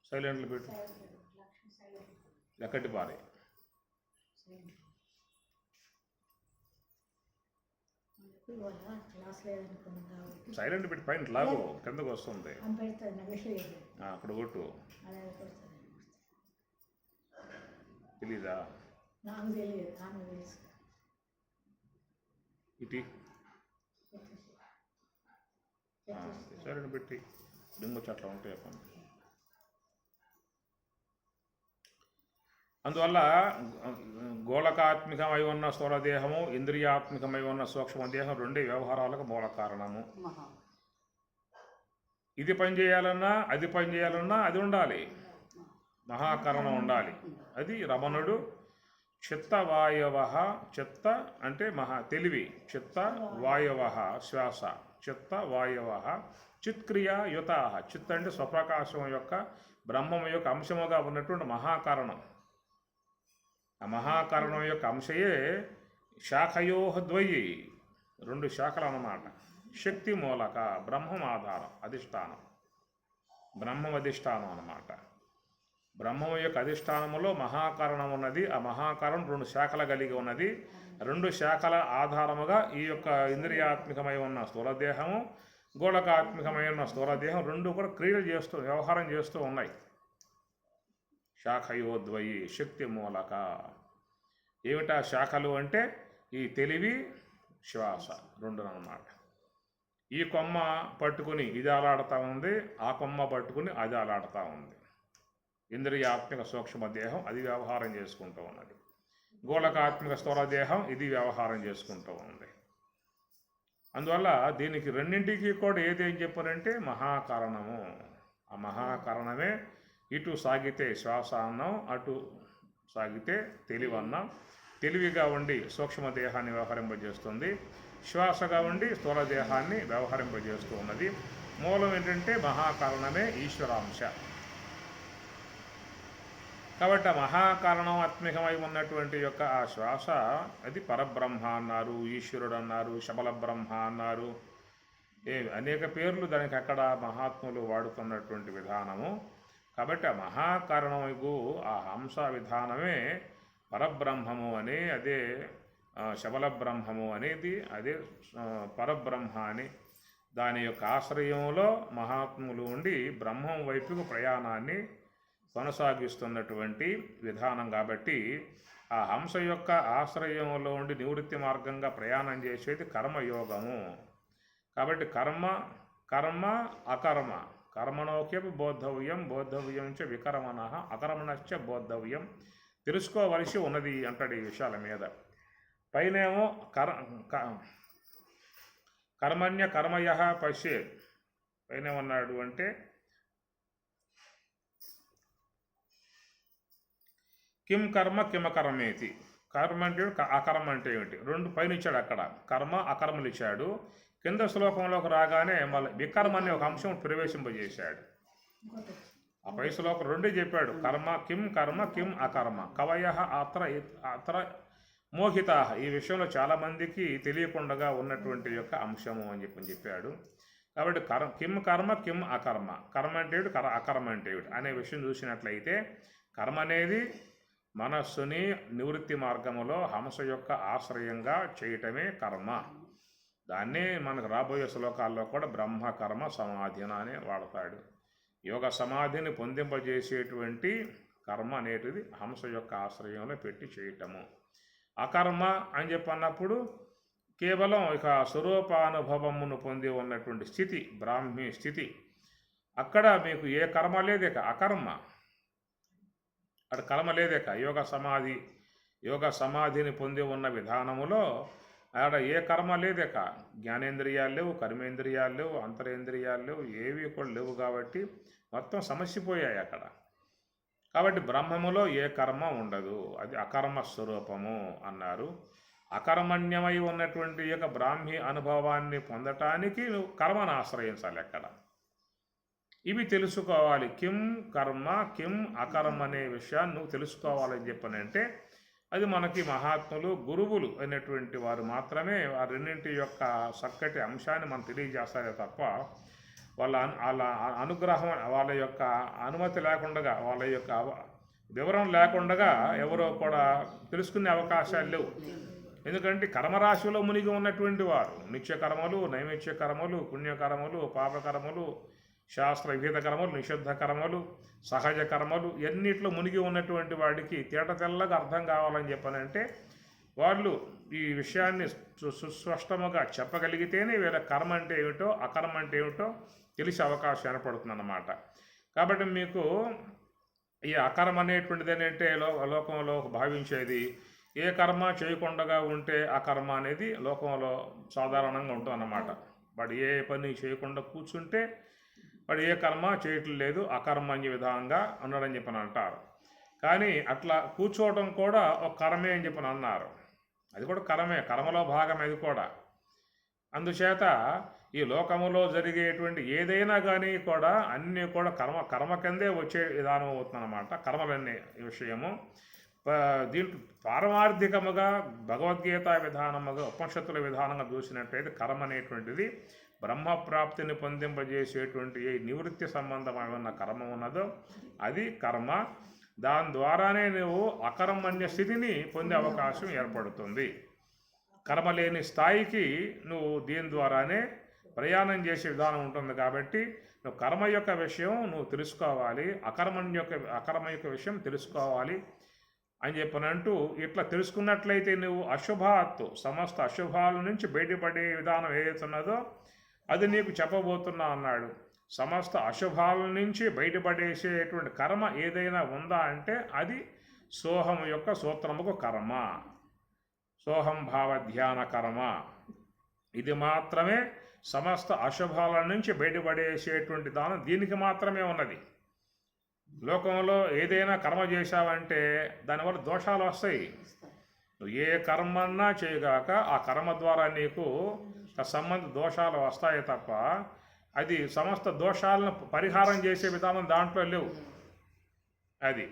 సైలెంట్లు పెట్టు, ఎక్కడి పారే. సైలెంట్ పెట్టి పైన లాగు, కిందకు వస్తుంది. అక్కడ కొట్టు. తెలీదా? ఇటీ సైలెంట్ పెట్టి డింగు చట్ల ఉంటాయి పని. అందువల్ల గోళకాత్మికమై ఉన్న స్థూలదేహము, ఇంద్రియాత్మికమై ఉన్న సూక్ష్మదేహం రెండే వ్యవహారాలకు మూల కారణము. ఇది పని చేయాలన్నా అది పని చేయాలన్నా అది ఉండాలి, మహాకరణం ఉండాలి. అది రమణుడు చిత్త వాయవ, చిత్త అంటే తెలివి, చిత్త వాయవ శ్వాస, చిత్త వాయవ చిత్క్రియా యుత, చిత్త అంటే స్వప్రకాశం యొక్క బ్రహ్మం యొక్క అంశముగా ఉన్నటువంటి మహాకారణం. ఆ మహాకారణం యొక్క అంశయే శాఖయోద్వయి, రెండు శాఖలు అన్నమాట. శక్తి మూలక, బ్రహ్మం ఆధారం, అధిష్టానం, బ్రహ్మం అధిష్టానం అన్నమాట. బ్రహ్మం యొక్క అధిష్టానములో మహాకారణం ఉన్నది. ఆ మహాకారణం రెండు శాఖలు కలిగి ఉన్నది. రెండు శాఖల ఆధారముగా ఈ యొక్క ఇంద్రియాత్మికమై ఉన్న స్థూలదేహము, గోళకాత్మికమై ఉన్న స్థూలదేహం రెండు కూడా క్రియలు చేస్తూ వ్యవహారం చేస్తూ ఉన్నాయి. శాఖయోద్వయి శక్తి మూలక. ఏమిటా శాఖలు అంటే ఈ తెలివి, శ్వాస రెండు అన్నమాట. ఈ కొమ్మ పట్టుకుని ఇది అలాడుతూ ఉంది, ఆ కొమ్మ పట్టుకుని అది అలాడుతూ ఉంది. ఇంద్రియాత్మిక సూక్ష్మ దేహం అది వ్యవహారం చేసుకుంటూ ఉన్నది. గోళకాత్మిక స్థూల దేహం ఇది వ్యవహారం చేసుకుంటూ ఉంది. అందువల్ల దీనికి రెండింటికి కూడా ఏదేం చెప్పారంటే మహాకారణము. ఆ మహాకారణమే ఇటు సాగితే శ్వాస అన్నం, అటు సాగితే తెలివి అన్నం. తెలివిగా ఉండి సూక్ష్మ దేహాన్ని వ్యవహరింపజేస్తుంది, శ్వాసగా ఉండి స్థూల దేహాన్ని వ్యవహరింపజేస్తూ ఉన్నది. మూలం ఏంటంటే మహాకారణమే ఈశ్వరాంశ. కాబట్టి ఆ మహాకారణం ఆత్మికమై ఉన్నటువంటి యొక్క ఆ శ్వాస అది పరబ్రహ్మ అన్నారు, ఈశ్వరుడు అన్నారు, శబల బ్రహ్మ అన్నారు. అనేక పేర్లు దానికి అక్కడ మహాత్ములు వాడుతున్నటువంటి విధానము. కాబట్టి ఆ మహాకారణము ఆ హంస విధానమే పరబ్రహ్మము అని, అదే శబల బ్రహ్మము అనేది, అదే పరబ్రహ్మ అని. దాని యొక్క ఆశ్రయంలో మహాత్ములు ఉండి బ్రహ్మం వైపుకు ప్రయాణాన్ని కొనసాగిస్తున్నటువంటి విధానం. కాబట్టి ఆ హంస యొక్క ఆశ్రయంలో ఉండి నివృత్తి మార్గంగా ప్రయాణం చేసేది కర్మయోగము. కాబట్టి కర్మ అకర్మ, కర్మణోక్యపి బోద్ధవ్యం, బోద్ధవ్యం చ వికర్మణ, అకర్మణశ్చ బోద్ధవ్యం. తెలుసుకోవలసి ఉన్నది అంటాడు ఈ విషయాల మీద. పైనేమో కర్మణ్య కర్మయ పశ్యేత్, పైనేమన్నాడు అంటే కిం కర్మ కిమకర్మేతి. కర్మ అంటే అకర్మ అంటే ఏమిటి, రెండు పైన ఇచ్చాడు. అక్కడ కర్మ అకర్మలు ఇచ్చాడు. కింద శ్లోకంలోకి రాగానే మళ్ళీ వికర్మ అనే ఒక అంశం ప్రవేశింపజేశాడు. ఆ పై శ్లోకం రెండే చెప్పాడు, కర్మ కిం అకర్మ. కవయ అత్ర మోహితా. ఈ విషయంలో చాలామందికి తెలియకుండా ఉన్నటువంటి యొక్క అంశము అని చెప్పాడు. కాబట్టి కిం కర్మ కిం అకర్మ, కర్మ అంటే ఏమిటి, అకర్మ అంటే ఏమిటి అనే విషయం చూసినట్లయితే కర్మ అనేది మనస్సుని నివృత్తి మార్గములో హంస యొక్క ఆశ్రయంగా చేయటమే కర్మ. దాన్నే మనకు రాబోయే శ్లోకాల్లో కూడా బ్రహ్మకర్మ సమాధిన అని వాడతాడు. యోగ సమాధిని పొందింపజేసేటువంటి కర్మ అనేటిది హంస యొక్క ఆశ్రయంలో పెట్టి చేయటము. అకర్మ అని చెప్పన్నప్పుడు కేవలం ఇక స్వరూపానుభవమును పొంది ఉన్నటువంటి స్థితి, బ్రాహ్మీ స్థితి. అక్కడ మీకు ఏ కర్మ లేదేక, అకర్మ. అక్కడ కర్మ లేదేక. యోగ సమాధిని పొంది ఉన్న విధానములో ఆడ ఏ కర్మ లేదేక. జ్ఞానేంద్రియాలు లేవు, కర్మేంద్రియాలు లేవు, అంతరేంద్రియాలు లేవు, ఏవి కూడా లేవు. కాబట్టి మొత్తం సమస్యపోయాయి అక్కడ. కాబట్టి బ్రహ్మములో ఏ కర్మ ఉండదు, అది అకర్మ స్వరూపము అన్నారు. అకర్మణ్యమై ఉన్నటువంటి యొక్క బ్రాహ్మీ అనుభవాన్ని పొందటానికి నువ్వు కర్మను ఆశ్రయించాలి అక్కడ. ఇవి తెలుసుకోవాలి. కిం కర్మ కిం అకర్మ అనే విషయాన్ని నువ్వు తెలుసుకోవాలని చెప్పనంటే అది మనకి మహాత్ములు, గురువులు అయినటువంటి వారు మాత్రమే ఆ రెండింటి యొక్క చక్కటి అంశాన్ని మనం తెలియజేస్తారే తప్ప వాళ్ళ అనుగ్రహం, వాళ్ళ యొక్క అనుమతి లేకుండా, వాళ్ళ యొక్క వివరం లేకుండా ఎవరో కూడా తెలుసుకునే అవకాశాలు లేవు. ఎందుకంటే కర్మరాశిలో మునిగి ఉన్నటువంటి వారు నిత్యకర్మలు, నైమిత్య కర్మలు, పుణ్యకర్మలు, పాపకర్మలు, శాస్త్ర విహిత కర్మలు, నిషిద్ధ కర్మలు, సహజ కర్మలు ఎన్నిట్లో మునిగి ఉన్నటువంటి వాడికి తెల్లగా అర్థం కావాలని చెప్పనంటే వాళ్ళు ఈ విషయాన్ని సుస్పష్టముగా చెప్పగలిగితేనే వీళ్ళ కర్మ అంటే ఏమిటో అకర్మ అంటే ఏమిటో తెలిసే అవకాశం ఏర్పడుతుంది అన్నమాట. కాబట్టి మీకు ఈ అకర్మ అనేటువంటిది ఏంటంటే లోకంలో భావించేది ఏ కర్మ చేయకుండా ఉంటే ఆ కర్మ అనేది లోకంలో సాధారణంగా ఉంటుంది అన్నమాట. వాడు ఏ పని చేయకుండా కూర్చుంటే వాడు ఏ కర్మ చేయటం లేదు, అకర్మణ్య విధంగా ఉన్నాడని చెప్పని అంటారు. కానీ అట్లా కూర్చోవడం కూడా ఒక కర్మే అని చెప్పని అన్నారు. అది కూడా కర్మే, కర్మలో భాగం అది కూడా. అందుచేత ఈ లోకములో జరిగేటువంటి ఏదైనా కానీ కూడా అన్నీ కూడా కర్మ కిందే వచ్చే విధానం అవుతుందన్నమాట. కర్మలన్నీ విషయము దీంట్లో పారమార్థికముగా భగవద్గీత విధానముగా ఉపనిషత్తుల విధానంగా చూసినట్లయితే కర్మ అనేటువంటిది బ్రహ్మప్రాప్తిని పొందింపజేసేటువంటి ఏ నివృత్తి సంబంధమైన కర్మ ఉన్నదో అది కర్మ. దాని ద్వారానే నువ్వు అకర్మణ్య స్థితిని పొందే అవకాశం ఏర్పడుతుంది. కర్మ లేని స్థాయికి నువ్వు దీని ద్వారానే ప్రయాణం చేసే విధానం ఉంటుంది. కాబట్టి నువ్వు కర్మ యొక్క విషయం నువ్వు తెలుసుకోవాలి, అకర్మ యొక్క విషయం తెలుసుకోవాలి అని చెప్పనంటూ ఇట్లా తెలుసుకున్నట్లయితే నువ్వు సమస్త అశుభాల నుంచి బయటపడే విధానం ఏదైతే ఉన్నదో అది నీకు చెప్పబోతున్నా అన్నాడు. సమస్త అశుభాల నుంచి బయటపడేసేటువంటి కర్మ ఏదైనా ఉందా అంటే అది సోహం యొక్క సూత్రముకు కర్మ, సోహం భావ ధ్యాన కర్మ. ఇది మాత్రమే సమస్త అశుభాల నుంచి బయటపడేసేటువంటి దానం దీనికి మాత్రమే ఉన్నది. లోకంలో ఏదైనా కర్మ చేశావంటే దానివల్ల దోషాలు వస్తాయి. నువ్వు ఏ కర్మన్నా చేయగాక ఆ కర్మ ద్వారా నీకు సంబంధ దోషాలు వస్తాయి తప్ప అది సమస్త దోషాలను పరిహారం చేసే విధానం దాంట్లో లేవు. అది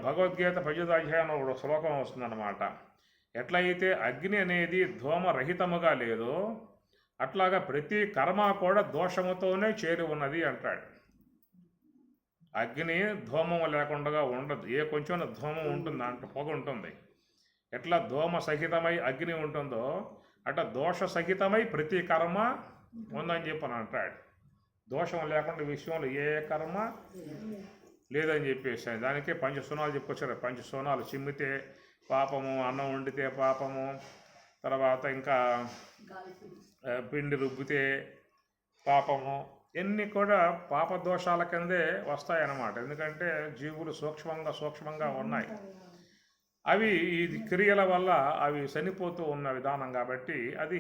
భగవద్గీత 18వ అధ్యాయంలో ఒక శ్లోకం వస్తుందన్నమాట. ఎట్లయితే అగ్ని అనేది ధూమరహితముగా లేదో అట్లాగా ప్రతి కర్మ కూడా దోషముతోనే చేరి ఉన్నది అంటాడు. అగ్ని ధూమము లేకుండా ఉండదు. ఏ కొంచెం ధూమం ఉంటుంది, దాంట్లో పొగ ఉంటుంది. ఎట్లా ధూమ సహితమై అగ్ని ఉంటుందో అట్లా దోష సహితమై ప్రతి కర్మ ఉందని చెప్పని అంటాడు. దోషం లేకుండా విషయంలో ఏ కర్మ లేదని చెప్పేసి దానికే పంచసూనాలు చెప్పుకొచ్చారు. పంచసూనాలు చిమ్మితే పాపము, అన్నం వండితే పాపము, తర్వాత ఇంకా పిండి రుబ్బితే పాపము, ఇన్ని కూడా పాపదోషాల కిందే వస్తాయన్నమాట. ఎందుకంటే జీవులు సూక్ష్మంగా ఉన్నాయి. అవి ఈ క్రియల వల్ల అవి చనిపోతూ ఉన్న విధానం కాబట్టి అది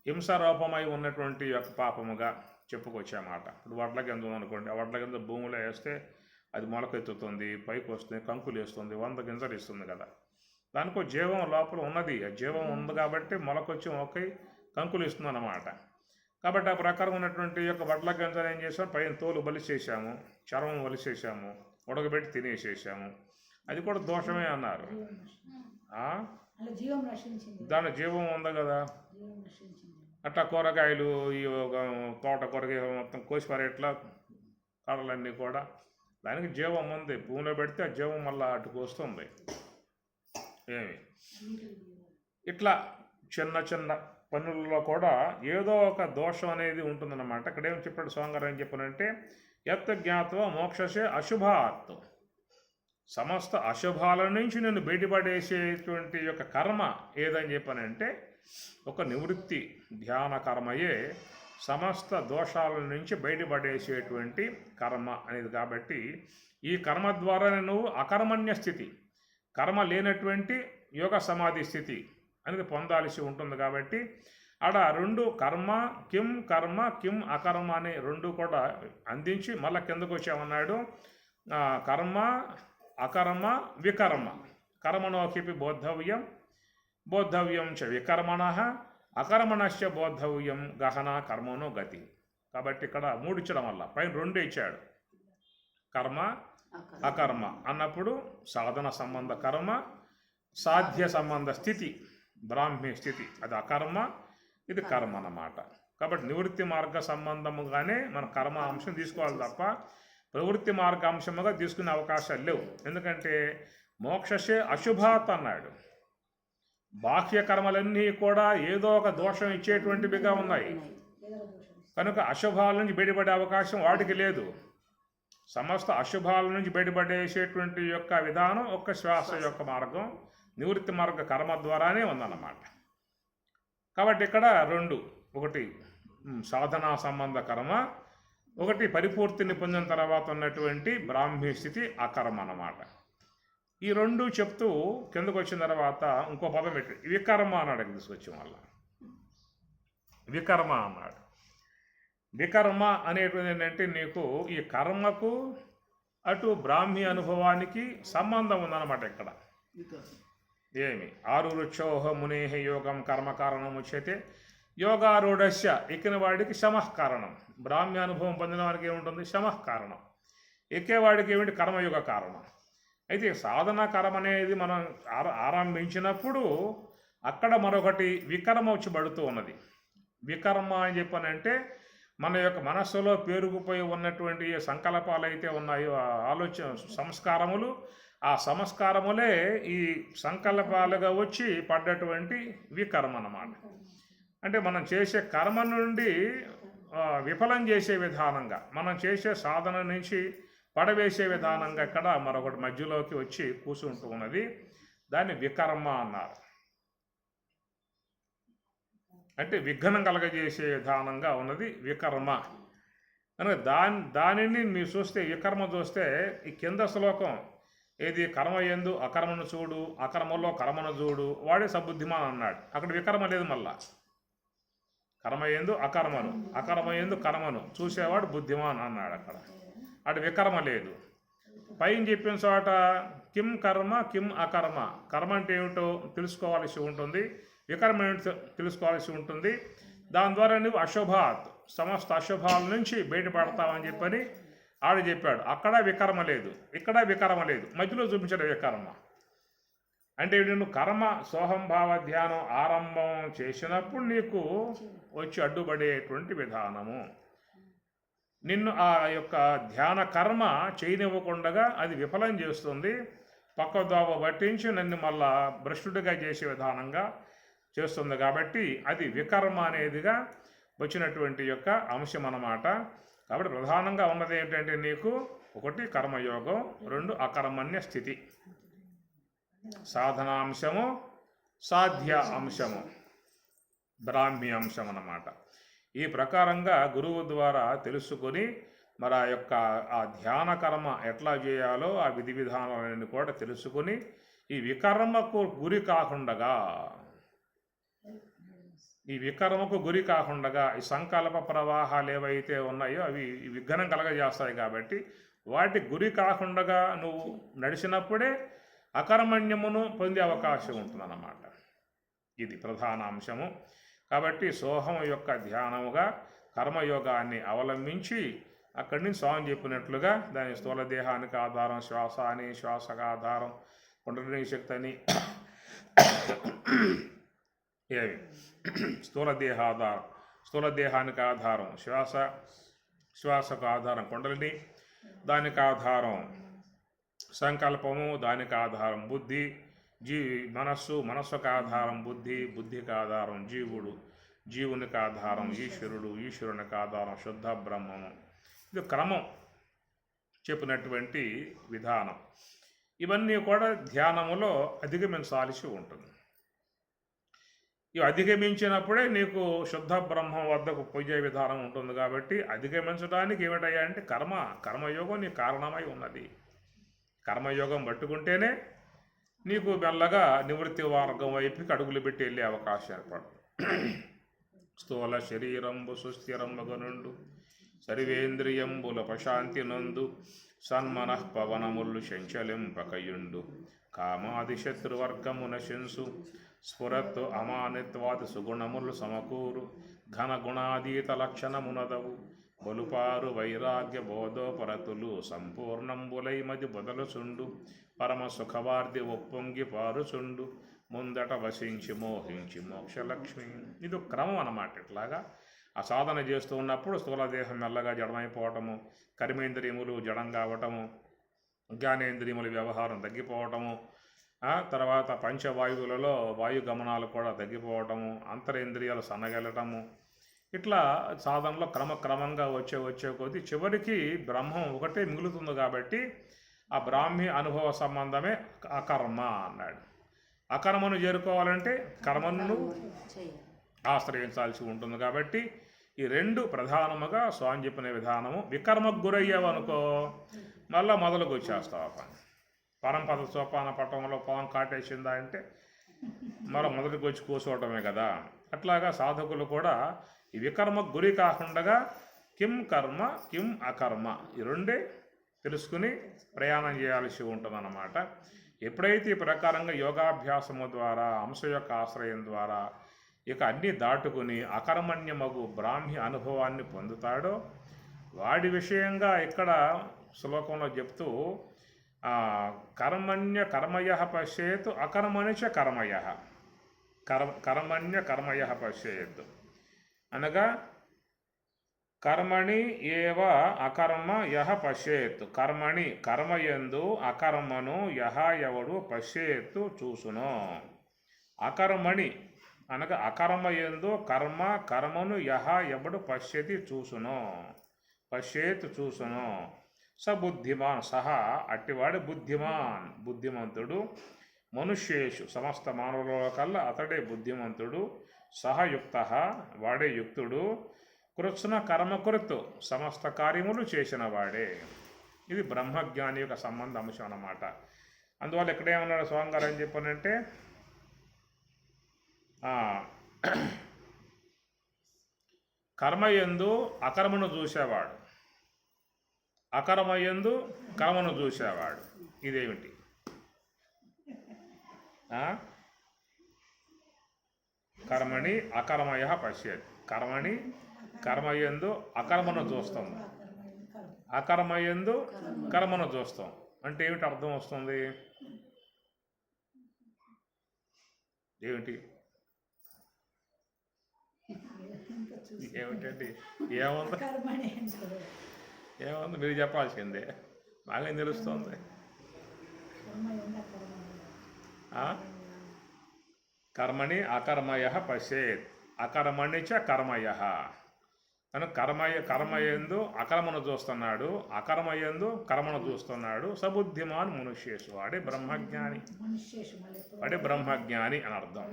హింస రూపమై ఉన్నటువంటి యొక్క పాపముగా చెప్పుకొచ్చామాట. ఇప్పుడు వడ్ల గింజ ఉందనుకోండి, ఆ వడ్ల గింజ భూమిలో వేస్తే అది మొలకెత్తుతుంది, పైకి వస్తుంది, కంకులు వేస్తుంది, 100 గింజలు ఇస్తుంది కదా. దానికో జీవం లోపల ఉన్నది. ఆ జీవం ఉంది కాబట్టి మొలకొచ్చి మొక్కై కంకులు ఇస్తుంది అన్నమాట. కాబట్టి ఆ ప్రకారం ఉన్నటువంటి యొక్క వడ్ల గింజలు ఏం చేసాం, పైన తోలు బలిసేసాము, చర్మం బలిసేసాము, ఉడకబెట్టి తినేసేసాము. అది కూడా దోషమే అన్నారు. దాని జీవం ఉంది కదా. అట్లా కూరగాయలు ఈ తోట కూరగాయలు మొత్తం కోసిపారేట్లా కడలన్నీ కూడా దానికి జీవం ఉంది. భూమిలో పెడితే ఆ జీవం మళ్ళీ అటుకు వస్తుంది. ఏమి ఇట్లా చిన్న పనులలో కూడా ఏదో ఒక దోషం అనేది ఉంటుందన్నమాట. ఇక్కడ ఏం చెప్పాడు స్వామిగారు ఏం చెప్పానంటే యత్ జ్ఞాత్వ మోక్షసే అశుభాత్, సమస్త అశుభాల నుంచి నేను బయటపడేసేటువంటి యొక్క కర్మ ఏదని చెప్పానంటే ఒక నివృత్తి ధ్యాన కర్మయే సమస్త దోషాల నుంచి బయటపడేసేటువంటి కర్మ అనేది. కాబట్టి ఈ కర్మ ద్వారా నువ్వు అకర్మణ్య స్థితి, కర్మ లేనటువంటి యోగ సమాధి స్థితి అనేది పొందాల్సి ఉంటుంది. కాబట్టి ఆడ రెండు కర్మ కిం అకర్మ అనే రెండు కూడా అందించి మళ్ళీ కిందకు వచ్చామన్నాడు. కర్మ అకర్మ వికర్మ, కర్మణోకిపి బోద్ధవ్యం చ వికర్మణ, అకర్మణశ్చ బోద్ధవ్యం గహన కర్మనో గతి. కాబట్టి ఇక్కడ 3 ఇచ్చడం వల్ల పైన 2 ఇచ్చాడు. కర్మ అకర్మ అన్నప్పుడు సాధన సంబంధ కర్మ, సాధ్య సంబంధ స్థితి బ్రాహ్మీ స్థితి అది అకర్మ, ఇది కర్మ అన్నమాట. కాబట్టి నివృత్తి మార్గ సంబంధముగానే మన కర్మ అంశం తీసుకోవాలి తప్ప ప్రవృత్తి మార్గ అంశముగా తీసుకునే అవకాశాలు లేవు. ఎందుకంటే మోక్షసే అశుభాత్ అన్నాడు. బాహ్య కర్మలన్నీ కూడా ఏదో ఒక దోషం ఇచ్చేటువంటివిగా ఉన్నాయి కనుక అశుభాల నుంచి బయటపడే అవకాశం వాటికి లేదు. సమస్త అశుభాల నుంచి బయటపడేసేటువంటి యొక్క విధానం ఒక్క శ్వాస యొక్క మార్గం నివృత్తి మార్గ కర్మ ద్వారానే ఉందన్నమాట. కాబట్టి ఇక్కడ 2, ఒకటి సాధనా సంబంధ కర్మ, ఒకటి పరిపూర్తిని పొందిన తర్వాత ఉన్నటువంటి బ్రాహ్మీ స్థితి అకర్మ అన్నమాట. ఈ 2 చెప్తూ కిందకు వచ్చిన తర్వాత ఇంకో పదం పెట్టి వికర్మ అన్నాడు. తీసుకొచ్చాం వల్ల వికర్మ అన్నాడు. వికర్మ అనేటువంటి ఏంటంటే నీకు ఈ కర్మకు అటు బ్రాహ్మీ అనుభవానికి సంబంధం ఉందన్నమాట ఇక్కడ. వికాసం. ఏమి ఆరురుచోహ మునేహ యోగం కర్మకారణం ఉచ్యతే యోగారూఢస్య ఎక్కిన వాడికి శమః కారణం. బ్రాహ్మ్య అనుభవం పొందిన వాడికి ఏముంటుంది? శమః కారణం. ఎక్కేవాడికి ఏమిటి? కర్మయోగ కారణం. అయితే సాధన కర్మ అనేది మనం ఆరంభించినప్పుడు అక్కడ మరొకటి వికర్మ వచ్చి పడుతూ ఉన్నది. వికర్మ అని చెప్పనంటే మన యొక్క మనస్సులో పేరుకుపోయి ఉన్నటువంటి ఏ సంకల్పాలు అయితే ఉన్నాయో ఆ ఆలోచన సంస్కారములు, ఆ సంస్కారములే ఈ సంకల్పాలుగా వచ్చి పడ్డటువంటి వికర్మ అన్నమాట. అంటే మనం చేసే కర్మ నుండి విఫలం చేసే విధానంగా, మనం చేసే సాధన నుంచి పడవేసే విధానంగా ఇక్కడ మరొకటి మధ్యలోకి వచ్చి కూర్చుంటూ ఉన్నది. దాన్ని వికర్మ అన్నారు. అంటే విఘ్నం కలగజేసే విధానంగా ఉన్నది వికర్మ. కనుక దానిని మీరు చూస్తే, వికర్మ చూస్తే ఈ కింద శ్లోకం ఏది? కర్మ యందు అకర్మను చూడు, అకర్మలో కర్మను చూడు, వాడే సబుద్ధిమాన్ అన్నాడు. అక్కడ వికర్మ లేదు. మళ్ళా కర్మ యందు అకర్మను, అకర్మ యందు కర్మను చూసేవాడు బుద్ధిమాన్ అన్నాడు. అక్కడ వికర్మ లేదు. పైన చెప్పిన చోట కిం కర్మ కిం అకర్మ, కర్మ అంటే ఏమిటో తెలుసుకోవాల్సి ఉంటుంది, వికర్మ ఏమిటో తెలుసుకోవాల్సి ఉంటుంది. దాని ద్వారా నువ్వు అశుభాత్, సమస్త అశుభాల నుంచి బయటపడతావని చెప్పని ఆడు చెప్పాడు. అక్కడ వికర్మ లేదు, ఇక్కడ వికర్మ లేదు, మధ్యలో చూపించాడు వికర్మ. అంటే నువ్వు కర్మ సోహంభావ ధ్యానం ఆరంభం చేసినప్పుడు నీకు వచ్చి అడ్డుపడేటువంటి విధానము, నిన్ను ఆ యొక్క ధ్యాన కర్మ చేయనివ్వకుండా అది విఫలం చేస్తుంది, పక్కదోవ పట్టించి నన్ను మళ్ళా భ్రష్టుడిగా చేసే విధానంగా చేస్తుంది. కాబట్టి అది వికర్మ అనేదిగా వచ్చినటువంటి యొక్క అంశం అన్నమాట. కాబట్టి ప్రధానంగా ఉన్నది ఏంటంటే నీకు ఒకటి కర్మయోగం, రెండు అకర్మణ్య స్థితి, సాధనాంశము, సాధ్య అంశము, బ్రాహ్మీ అంశం అన్నమాట. ఈ ప్రకారంగా గురువు ద్వారా తెలుసుకొని మరి ఆ యొక్క ఆ ధ్యాన కర్మ ఎట్లా చేయాలో ఆ విధి విధానాలను కూడా తెలుసుకొని ఈ వికర్మకు గురి కాకుండా, ఈ వికర్మకు గురి కాకుండా ఈ సంకల్ప ప్రవాహాలు ఏవైతే ఉన్నాయో అవి విఘ్నం కలగజేస్తాయి. కాబట్టి వాటి గురి కాకుండా నువ్వు నడిచినప్పుడే అకర్మణ్యమును పొందే అవకాశం ఉంటుందన్నమాట. ఇది ప్రధాన అంశము. కాబట్టి సోహం యొక్క ధ్యానముగా కర్మయోగాన్ని అవలంబించి అక్కడి నుంచి స్వామి చెప్పినట్లుగా దాని స్థూల దేహానికి ఆధారం శ్వాస అని, శ్వాసకు ఆధారం కుండలిని శక్తి అని, ఏవి స్థూల దేహాధారం, స్థూల దేహానికి ఆధారం శ్వాస, శ్వాసకు ఆధారం కుండలిని, దానికి ఆధారం సంకల్పము, దానికి ఆధారం బుద్ధి, మనస్సు, మనస్సుకు ఆధారం బుద్ధి, బుద్ధికి ఆధారం జీవుడు, జీవునికి ఆధారం ఈశ్వరుడు, ఈశ్వరునికి ఆధారం శుద్ధ బ్రహ్మము. ఇది క్రమం చెప్పినటువంటి విధానం. ఇవన్నీ కూడా ధ్యానములో అధిగమించాల్సి ఉంటుంది. ఇవి అధిగమించినప్పుడే నీకు శుద్ధ బ్రహ్మం వద్దకు పోయే విధానం ఉంటుంది. కాబట్టి అధిగమించడానికి ఏమిటయ్యా అంటే కర్మయోగం నీ కారణమై ఉన్నది. కర్మయోగం పట్టుకుంటేనే నీకు మెల్లగా నివృత్తి మార్గం వైపుకి అడుగులు పెట్టి వెళ్ళే అవకాశం ఏర్పడుతుంది. స్థూల శరీరంబు సుస్థిరంబగనుండు సర్వేంద్రియంబుల ప్రశాంతి నందు సన్మనః పవనములు శంచలింపకయుండు కామాది శత్రువర్గమున శంసు స్ఫురత్తు అమానిత్వాది సుగుణములు సమకూరు ఘన గుణాదీత లక్షణమునదవు బలుపారు వైరాగ్య బోధోపరతులు సంపూర్ణంబులై మది బదలుచుండు పరమ సుఖవార్ది ఒప్పొంగి పారుచుండు ముందట వసించి మోహించి మోక్షలక్ష్మి. ఇది క్రమం అన్నమాట. ఇట్లాగా ఆ సాధన చేస్తూ ఉన్నప్పుడు స్థూలదేహం మెల్లగా జడమైపోవటము, కర్మేంద్రియములు జడం కావటము, జ్ఞానేంద్రియముల వ్యవహారం తగ్గిపోవటము, తర్వాత పంచవాయువులలో వాయు గమనాలు కూడా తగ్గిపోవటము, అంతరేంద్రియాలు సన్నగెలటము, ఇట్లా సాధనలో క్రమక్రమంగా వచ్చే కొద్దీ చివరికి బ్రహ్మం ఒకటే మిగులుతుంది. కాబట్టి ఆ బ్రాహ్మీ అనుభవ సంబంధమే అకర్మ అన్నాడు. అకర్మను చేరుకోవాలంటే కర్మను ఆశ్రయించాల్సి ఉంటుంది. కాబట్టి ఈ రెండు ప్రధానముగా స్వామి చెప్పిన విధానము. వికర్మకు గురయ్యావనుకో మళ్ళీ మొదలుకు వచ్చేస్తావు. పరంపద సోపాన పట్టణంలో పొలం కాటేసిందా అంటే మరో మొదటికి వచ్చి కూర్చోవటమే కదా. అట్లాగా సాధకులు కూడా ఈ వికర్మకు గురి కాకుండా కిం కర్మ కిం అకర్మ ఈ రెండే తెలుసుకుని ప్రయాణం చేయాల్సి ఉంటుందన్నమాట. ఎప్పుడైతే ఈ ప్రకారంగా యోగాభ్యాసము ద్వారా అంశ యొక్క ఆశ్రయం ద్వారా ఇక అన్నీ దాటుకుని అకర్మణ్యమగు బ్రాహ్మి అనుభవాన్ని పొందుతాడో వాడి విషయంగా ఇక్కడ శ్లోకంలో చెప్తూ కర్మయ పశ్యేత్ అకర్మణి చ కర్మయ కర్మయ పశ్యేత్ అనగా కర్మణి ఏవ అకర్మ యహ పశ్యేత్ కర్మణి కర్మయందు అకర్మను యహ ఎవడు పశ్యేత్తు చూసును. అకర్మణి అనగా అకర్మయందు కర్మను యహ ఎవడు పశ్యతి చూసును పశ్యేత్ చూసును. సబుద్ధిమాన్ సహా అట్టివాడు బుద్ధిమంతుడు. మనుష్యేషు సమస్త మానవుల కల్లా అతడే బుద్ధిమంతుడు. సహయుక్త వాడే యుక్తుడు. కృత్స్న కర్మకృత్ సమస్త కార్యములు చేసిన వాడే. ఇది బ్రహ్మజ్ఞాని యొక్క సంబంధ అంశం అన్నమాట. అందువల్ల ఇక్కడేమన్నాడు స్వామిగారు అని చెప్పానంటే కర్మయందు అకర్మను చూసేవాడు, అకర్మయందు కర్మను చూసేవాడు. ఇదేమిటి? కర్మణి అకర్మయ పశ్యత్ కర్మణి కర్మయందు అకర్మను చూస్తాం, అకర్మయందు కర్మను చూస్తాం అంటే ఏమిటి అర్థం వస్తుంది? ఏమిటి ఏమిటండి? ఏముంది మీరు చెప్పాల్సిందే, నాకేం తెలుస్తుంది? కర్మణి అకర్మయ పశ్యేత్ అకర్మణి చ కర్మయ తను కర్మయందు అకర్మను చూస్తున్నాడు, అకర్మయందు కర్మను చూస్తున్నాడు. సబుద్ధిమాన్ మనుష్యేషు వాడే బ్రహ్మజ్ఞాని, వాడే బ్రహ్మజ్ఞాని అని అర్థం.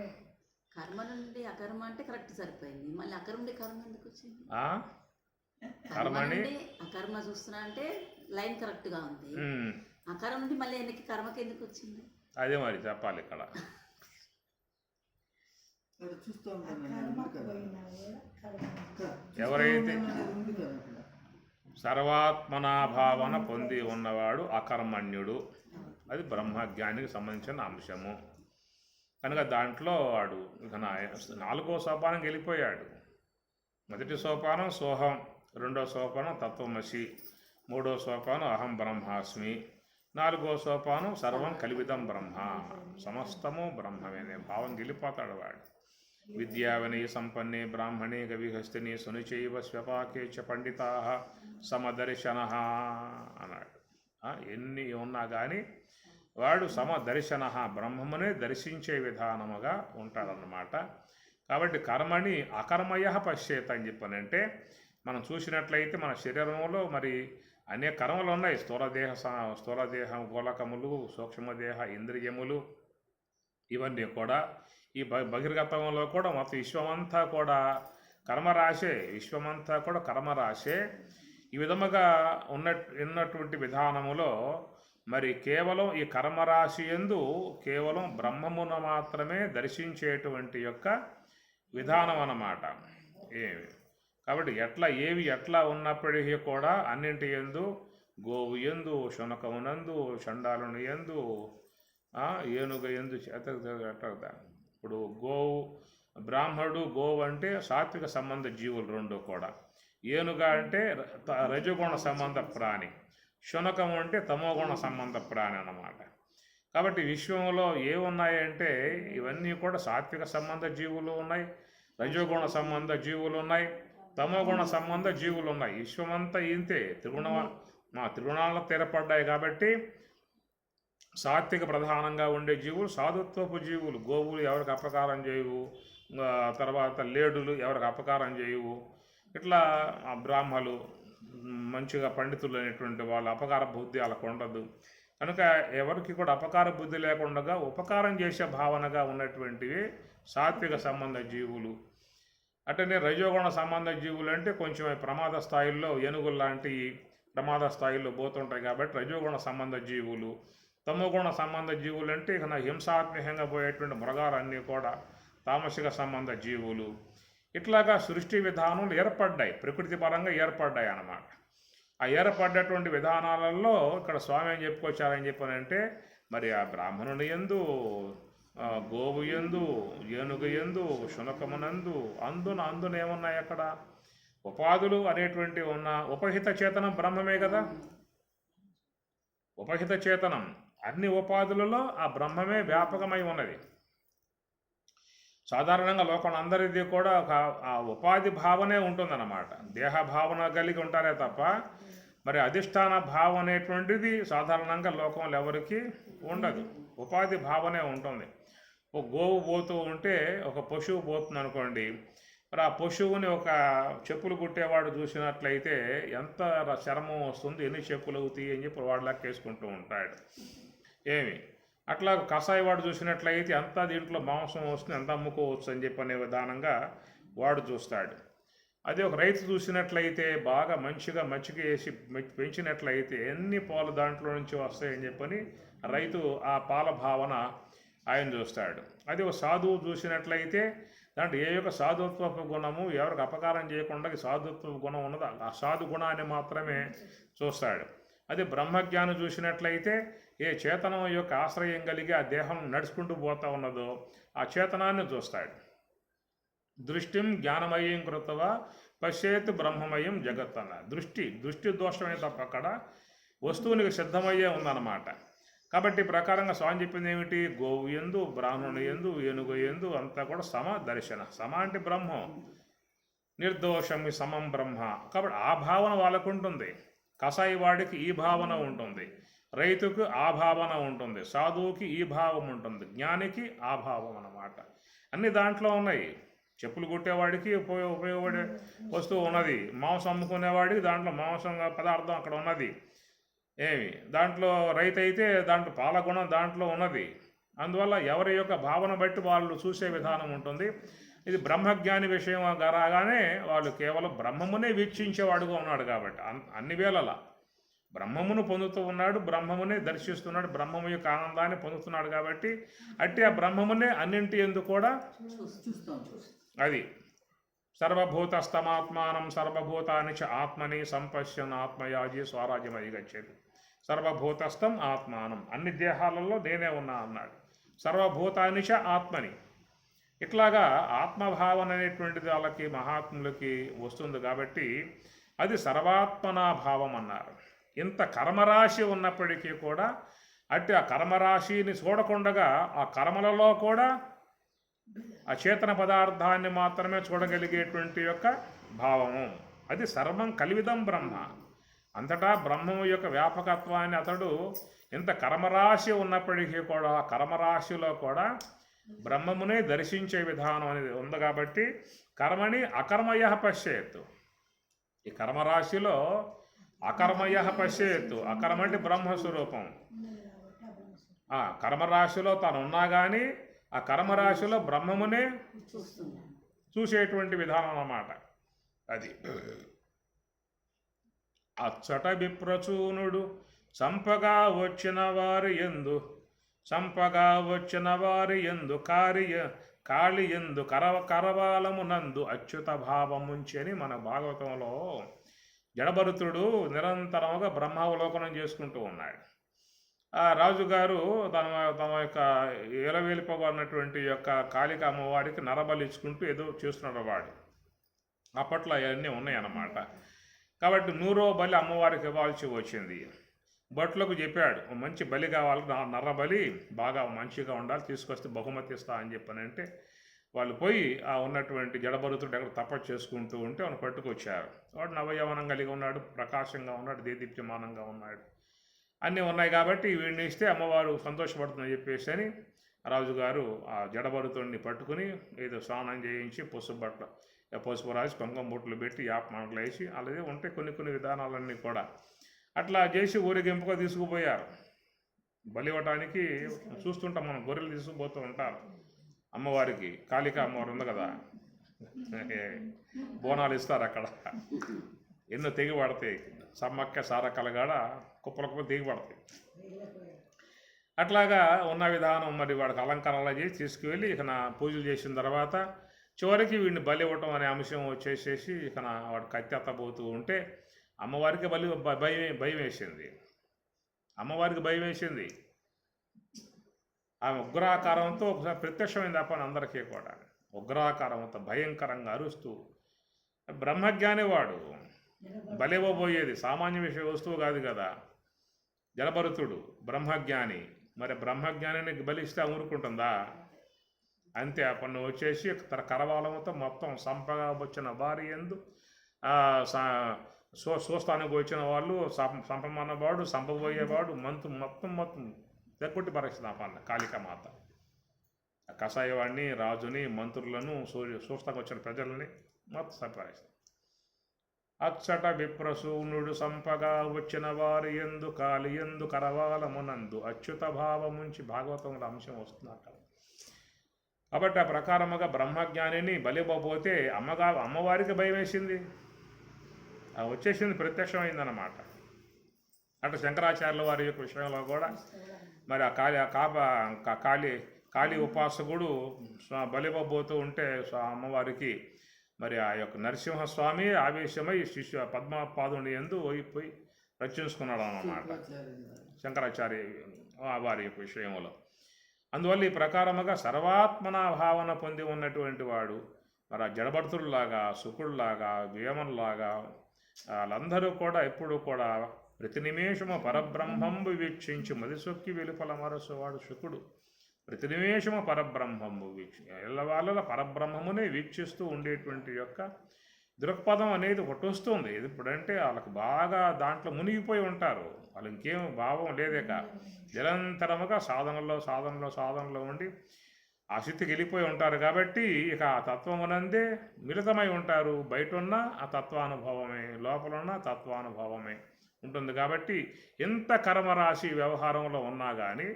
కర్మ నుండి అకర్మ అంటే కరెక్ట్ సరిపోయింది. మళ్ళీ అకర్మ నుండి కర్మ ఎందుకు వచ్చింది? కర్మని అకర్మ చూస్తున్నా అంటే లైన్ కరెక్ట్ గా ఉంది. అకర్మ నుండి మళ్ళీ వెనక్కి కర్మకి ఎందుకు వచ్చింది? అదే మరి చెప్పాలి ఇక్కడ. ఎవరైతే సర్వాత్మనాభావన పొంది ఉన్నవాడు అకర్మణ్యుడు, అది బ్రహ్మజ్ఞానికి సంబంధించిన అంశము. కనుక దాంట్లో వాడు ఇక 4వ సోపానం వెళ్ళిపోయాడు. మొదటి సోపానం సోహం, 2వ సోపానం తత్వమసి, 3వ సోపానం అహం బ్రహ్మాస్మి, 4వ సోపానం సర్వం కల్విదం బ్రహ్మ, సమస్తము బ్రహ్మమేనే భావం వెళ్ళిపోతాడు వాడు. విద్యావినయ సంపన్నే బ్రాహ్మణే గవిహస్తిని సునిచైవ స్వపాకే చ పండితా సమదర్శన అన్నాడు. ఎన్ని ఉన్నా కానీ వాడు సమదర్శన బ్రహ్మమునే దర్శించే విధానముగా ఉంటాడన్నమాట. కాబట్టి కర్మని అకర్మయ పశ్యేత్ అని చెప్పనంటే మనం చూసినట్లయితే మన శరీరంలో మరి అనేక కర్మలు ఉన్నాయి. స్థూలదేహం గోళకములు, సూక్ష్మదేహ ఇంద్రియములు, ఇవన్నీ కూడా ఈ బహిర్గతంలో కూడా మొత్తం విశ్వమంతా కూడా కర్మరాశే, విశ్వమంతా కూడా కర్మరాశే. ఈ విధముగా ఉన్నటువంటి విధానములో మరి కేవలం ఈ కర్మరాశి యందు కేవలం బ్రహ్మమును మాత్రమే దర్శించేటువంటి యొక్క విధానం అన్నమాట. కాబట్టి ఏవి ఎట్లా ఉన్నప్పటికీ కూడా అన్నింటి యందు, గోవు యందు, శునకమునందు, చండాలుని యందు, ఏనుగ యందు ఎట్లా. ఇప్పుడు గోవు బ్రాహ్మణుడు, గోవు అంటే సాత్విక సంబంధ జీవులు రెండు కూడా. ఏనుగ అంటే రజోగుణ సంబంధ ప్రాణి, శునకం అంటే తమోగుణ సంబంధ ప్రాణి అన్నమాట. కాబట్టి విశ్వంలో ఏమున్నాయంటే ఇవన్నీ కూడా సాత్విక సంబంధ జీవులు ఉన్నాయి, రజోగుణ సంబంధ జీవులు ఉన్నాయి, తమోగుణ సంబంధ జీవులు ఉన్నాయి. విశ్వమంతా ఇంతే త్రిగుణాలను తీరపడ్డాయి. కాబట్టి సాత్విక ప్రధానంగా ఉండే జీవులు సాధుత్వపు జీవులు. గోవులు ఎవరికి అపకారం చేయవు, తర్వాత లేడులు ఎవరికి అపకారం చేయవు. ఇట్లా బ్రాహ్మలు మంచిగా పండితులు అనేటువంటి వాళ్ళు అపకార బుద్ధి వాళ్ళకు ఉండదు. కనుక ఎవరికి కూడా అపకార బుద్ధి లేకుండా ఉపకారం చేసే భావనగా ఉన్నటువంటివి సాత్విక సంబంధ జీవులు. అట్లనే రజోగుణ సంబంధ జీవులు అంటే కొంచెం ప్రమాద స్థాయిల్లో ఏనుగులు లాంటి ప్రమాద స్థాయిల్లో పోతుంటాయి కాబట్టి రజోగుణ సంబంధ జీవులు. తమోగుణ సంబంధ జీవులు అంటే ఇక హింసాత్మకంగా పోయేటువంటి మృగాలన్నీ కూడా తామసిక సంబంధ జీవులు. ఇట్లాగా సృష్టి విధానాలు ఏర్పడ్డాయి, ప్రకృతి పరంగా ఏర్పడ్డాయి అన్నమాట. ఆ ఏర్పడ్డటువంటి విధానాలలో ఇక్కడ స్వామి ఏం చెప్పుకొచ్చారని చెప్పానంటే, మరి ఆ బ్రాహ్మణుని యందు, గోవు యందు, ఏనుగు యందు, శునకమునందు, అందున ఏమున్నాయి అక్కడ? ఉపాధులు అనేటువంటి ఉన్న ఉపహిత చేతనం బ్రహ్మమే కదా. ఉపహిత చేతనం అన్ని ఉపాధులలో ఆ బ్రహ్మమే వ్యాపకమై ఉన్నది. సాధారణంగా లోకం అందరిది కూడా ఒక ఆ ఉపాధి భావనే ఉంటుందన్నమాట. దేహ భావన కలిగి ఉంటారే తప్ప మరి అధిష్టాన భావం అనేటువంటిది సాధారణంగా లోకంలో ఎవరికి ఉండదు. ఉపాధి భావనే ఉంటుంది. ఒక గోవు పోతూ ఉంటే, ఒక పశువు పోతుంది అనుకోండి, మరి ఆ పశువుని ఒక చెప్పులు కుట్టేవాడు చూసినట్లయితే ఎంత చర్మం వస్తుంది, ఎన్ని చెప్పులు అవుతాయి అని చెప్పి వాడు లెక్కేసుకుంటూ ఉంటాడు. ఏమి అట్లా కషాయి వాడు చూసినట్లయితే ఎంత దీంట్లో మాంసం వస్తుంది, ఎంత అమ్ముకోవచ్చు అని చెప్పి అనే విధానంగా వాడు చూస్తాడు. అదే ఒక రైతు చూసినట్లయితే బాగా మంచిగా మచ్చిక వేసి పెంచినట్లయితే ఎన్ని పాలు దాంట్లో నుంచి వస్తాయని చెప్పని రైతు ఆ పాల భావన ఆయన చూస్తాడు. అది ఒక సాధువు చూసినట్లయితే దాంట్లో ఏ యొక్క సాధుత్వపు గుణము, ఎవరికి అపకారం చేయకుండా సాధుత్వపు గుణం ఉన్నదో ఆ సాధు గుణాన్ని మాత్రమే చూస్తాడు. అది బ్రహ్మజ్ఞానం చూసినట్లయితే ఏ చేతనం యొక్క ఆశ్రయం కలిగి ఆ దేహం నడుచుకుంటూ పోతా ఉన్నదో ఆ చేతనాన్ని చూస్తాడు. దృష్టిం జ్ఞానమయం కృతవా పశ్చేత్ బ్రహ్మమయం జగత్ అన్న. దృష్టి దోషమే తప్ప అక్కడ వస్తువునికి సిద్ధమయ్యే ఉందన్నమాట. కాబట్టి ప్రకారంగా స్వామి చెప్పింది ఏమిటి? గోవు యందు, బ్రాహ్మణుని యందు, ఏనుగు యందు అంతా కూడా సమ దర్శన. సమ అంటే బ్రహ్మం, నిర్దోషమి సమం బ్రహ్మ. కాబట్టి ఆ భావన వాళ్ళకు ఉంటుంది. కసాయి వాడికి ఈ భావన ఉంటుంది, రైతుకు ఆ భావన ఉంటుంది, సాధువుకి ఈ భావం ఉంటుంది, జ్ఞానికి ఆ భావం అన్నమాట. అన్ని దాంట్లో ఉన్నాయి. చెప్పులు కుట్టేవాడికి ఉపయోగపడే వస్తువు ఉన్నది, మాంసం అమ్ముకునేవాడికి దాంట్లో మాంసం పదార్థం అక్కడ ఉన్నది. దాంట్లో రైతు అయితే దాంట్లో పాలగుణం దాంట్లో ఉన్నది. అందువల్ల ఎవరి యొక్క భావన బట్టి వాళ్ళు చూసే విధానం ఉంటుంది. ఇది బ్రహ్మజ్ఞాని విషయం రాగానే వాళ్ళు కేవలం బ్రహ్మమునే వీక్షించేవాడుగా ఉన్నాడు. కాబట్టి అన్ని వేళలా బ్రహ్మమును పొందుతూ ఉన్నాడు, బ్రహ్మమునే దర్శిస్తున్నాడు, బ్రహ్మము యొక్క ఆనందాన్ని పొందుతున్నాడు. కాబట్టి అట్టి ఆ బ్రహ్మమునే అన్నింటి ఎందు కూడా అది సర్వభూతస్తమాత్మానం సర్వభూతాని చ ఆత్మని సంపశ్యన్ ఆత్మయాజీ స్వరాజ్యమై గచ్చేది. సర్వభూతస్థం ఆత్మానం, అన్ని దేహాలలో నేనే ఉన్నా అన్నాడు. సర్వభూతాని చ ఆత్మని. ఇట్లాగా ఆత్మభావన అనేటువంటిది వాళ్ళకి మహాత్ములకి వస్తుంది. కాబట్టి అది సర్వాత్మనా భావం అన్నారు. ఇంత కర్మరాశి ఉన్నప్పటికీ కూడా అట్టి ఆ కర్మరాశిని చూడకుండగా ఆ కర్మలలో కూడా ఆ చేతన పదార్థాన్ని మాత్రమే చూడగలిగేటువంటి యొక్క భావము, అది సర్వం కలివిదం బ్రహ్మ. అంతటా బ్రహ్మము యొక్క వ్యాపకత్వాన్ని అతడు ఇంత కర్మరాశి ఉన్నప్పటికీ కూడా ఆ కర్మరాశిలో కూడా బ్రహ్మమునే దర్శించే విధానం అనేది ఉంది. కాబట్టి కర్మని అకర్మయ పశ్చేత్తు. ఈ కర్మరాశిలో అకర్మయ పశ్చేత్తు. అకర్మ అంటే బ్రహ్మస్వరూపం. ఆ కర్మరాశిలో తను ఉన్నా కానీ ఆ కర్మరాశిలో బ్రహ్మమునే చూసేటువంటి విధానం అన్నమాట. అది అచ్చట విప్రచూనుడు చంపగా వచ్చిన వారి ఎందు కాళి ఎందు కరవాలమునందు అచ్యుత భావముంచి అని మన భాగవతంలో జడభరతుడు నిరంతరముగా బ్రహ్మావలోకనం చేసుకుంటూ ఉన్నాడు. ఆ రాజుగారు తన యొక్క ఇలవేలిపోబడినటువంటి యొక్క కాళిక అమ్మవారికి నరబలి ఇచ్చుకుంటూ ఏదో చేస్తున్నాడు వాడు. అప్పట్లో అవన్నీ ఉన్నాయన్నమాట. కాబట్టి 100వ బలి అమ్మవారికి ఇవ్వాల్సి వచ్చింది. భట్లకు చెప్పాడు, మంచి బలి కావాలి, నర్రబలి బాగా మంచిగా ఉండాలి, తీసుకొస్తే బహుమతి ఇస్తా అని చెప్పానంటే వాళ్ళు పోయి ఆ ఉన్నటువంటి జడభరతుడు ఎక్కడ తపస్సు చేసుకుంటూ ఉంటే ఆయన పట్టుకొచ్చారు. వాడు నవయవనం కలిగి ఉన్నాడు, ప్రకాశంగా ఉన్నాడు, దేదీప్యమానంగా ఉన్నాడు, అన్నీ ఉన్నాయి. కాబట్టి వీడిని ఇస్తే అమ్మవారు సంతోషపడుతుందని చెప్పేసి అని రాజుగారు ఆ జడభరతుడిని పట్టుకుని ఏదో స్నానం చేయించి పసుపు రాసి కుంకుమ బొట్లు పెట్టి యాపమాటలు వేసి అలాగే ఉంటే కొన్ని విధానాలన్నీ కూడా అట్లా చేసి ఊరేగింపుగా తీసుకుపోయారు. బలి ఇవ్వటానికి చూస్తుంటాం మనం, గొర్రెలు తీసుకుపోతూ ఉంటారు అమ్మవారికి. కాళిక అమ్మవారు ఉంది కదా, బోనాలు ఇస్తారు అక్కడ, ఎన్నో తెగి పడతాయి, సమ్మక్క సారక్కలగాడ కుప్పలకు తెగి పడతాయి. అట్లాగా ఉన్న విధానం మరి వాడికి అలంకరణలు చేసి తీసుకువెళ్ళి ఇక పూజలు చేసిన తర్వాత చివరికి వీడిని బలి ఇవ్వటం అనే అంశం వచ్చేసేసి ఇక వాడు కత్తి ఎత్తబోతూ ఉంటే అమ్మవారికి భయం వేసింది. అమ్మవారికి భయం వేసింది. ఆమె ఉగ్రాకారంతో ఒకసారి ప్రత్యక్షమైంది తప్పని అందరికీ కూడా. ఉగ్రాకారంతో భయంకరంగా అరుస్తూ, బ్రహ్మజ్ఞాని వాడు బలివ్వబోయేది సామాన్య విషయ వస్తువు కాదు కదా. జలభరుతుడు బ్రహ్మజ్ఞాని, మరి బ్రహ్మజ్ఞానిని బలిస్తే ఊరుకుంటుందా? అంతే. అప్పుడు వచ్చేసి తన కరవాలముతో మొత్తం సంపగా వచ్చిన వారి యందు చూస్తానికి వచ్చిన వాళ్ళు, సంపమన్నవాడు, సంపబోయేవాడు, మొత్తం దగ్గొట్టి పరిస్థితి ఆ పన్న కాళికామాత. కషాయవాడిని, రాజుని, మంత్రులను, చూస్తానికి వచ్చిన ప్రజలని మొత్తం సంపరిస్తుంది. అచ్చట విప్రసూనుడు సంపగా వచ్చిన వారి ఎందు కాళియందు కరవాలమునందు అచ్యుత భావముంచి భాగవతంలో అంశం వస్తుంది అక్కడ. కాబట్టి ఆ ప్రకారముగా బ్రహ్మజ్ఞానిని బలివ్వబోతే అమ్మవారికి భయం వేసింది, వచ్చేసింది, ప్రత్యక్షమైందన్నమాట. అటు శంకరాచార్యుల వారి యొక్క విషయంలో కూడా మరి ఆ కాళీ ఉపాసకుడు బలివ్వబోతూ ఉంటే అమ్మవారికి మరి ఆ యొక్క నరసింహస్వామి ఆవేశమై పద్మపాదుని యందు పోయి రక్షించుకున్నాడు అన్నమాట శంకరాచార్య వారి యొక్క విషయంలో. అందువల్ల ఈ ప్రకారముగా సర్వాత్మన భావన పొంది ఉన్నటువంటి వాడు మరి ఆ జడభర్తుల్లాగా, శుకుడులాగా, వేమన్లాగా వాళ్ళందరూ కూడా ఎప్పుడూ కూడా ప్రతి నిమేషము పరబ్రహ్మంబు వీక్షించి మదిసొక్కి వెలుపల మరసువాడు శుకుడు. ప్రతి నిమేషము పరబ్రహ్మము వాళ్ళ పరబ్రహ్మమునే వీక్షిస్తూ ఉండేటువంటి యొక్క దృక్పథం అనేది ఒకటి వస్తుంది. ఇప్పుడంటే వాళ్ళకి బాగా దాంట్లో మునిగిపోయి ఉంటారు, వాళ్ళు ఇంకేం భావం లేదేక నిరంతరముగా సాధనలో ఉండి ఆ స్థితికి వెళ్ళిపోయి ఉంటారు. కాబట్టి ఇక ఆ తత్వమునందే మిళితమై ఉంటారు. బయట ఉన్న ఆ తత్వానుభవమే, లోపల ఉన్న తత్వానుభవమే ఉంటుంది. కాబట్టి ఎంత కర్మరాశి వ్యవహారంలో ఉన్నా కానీ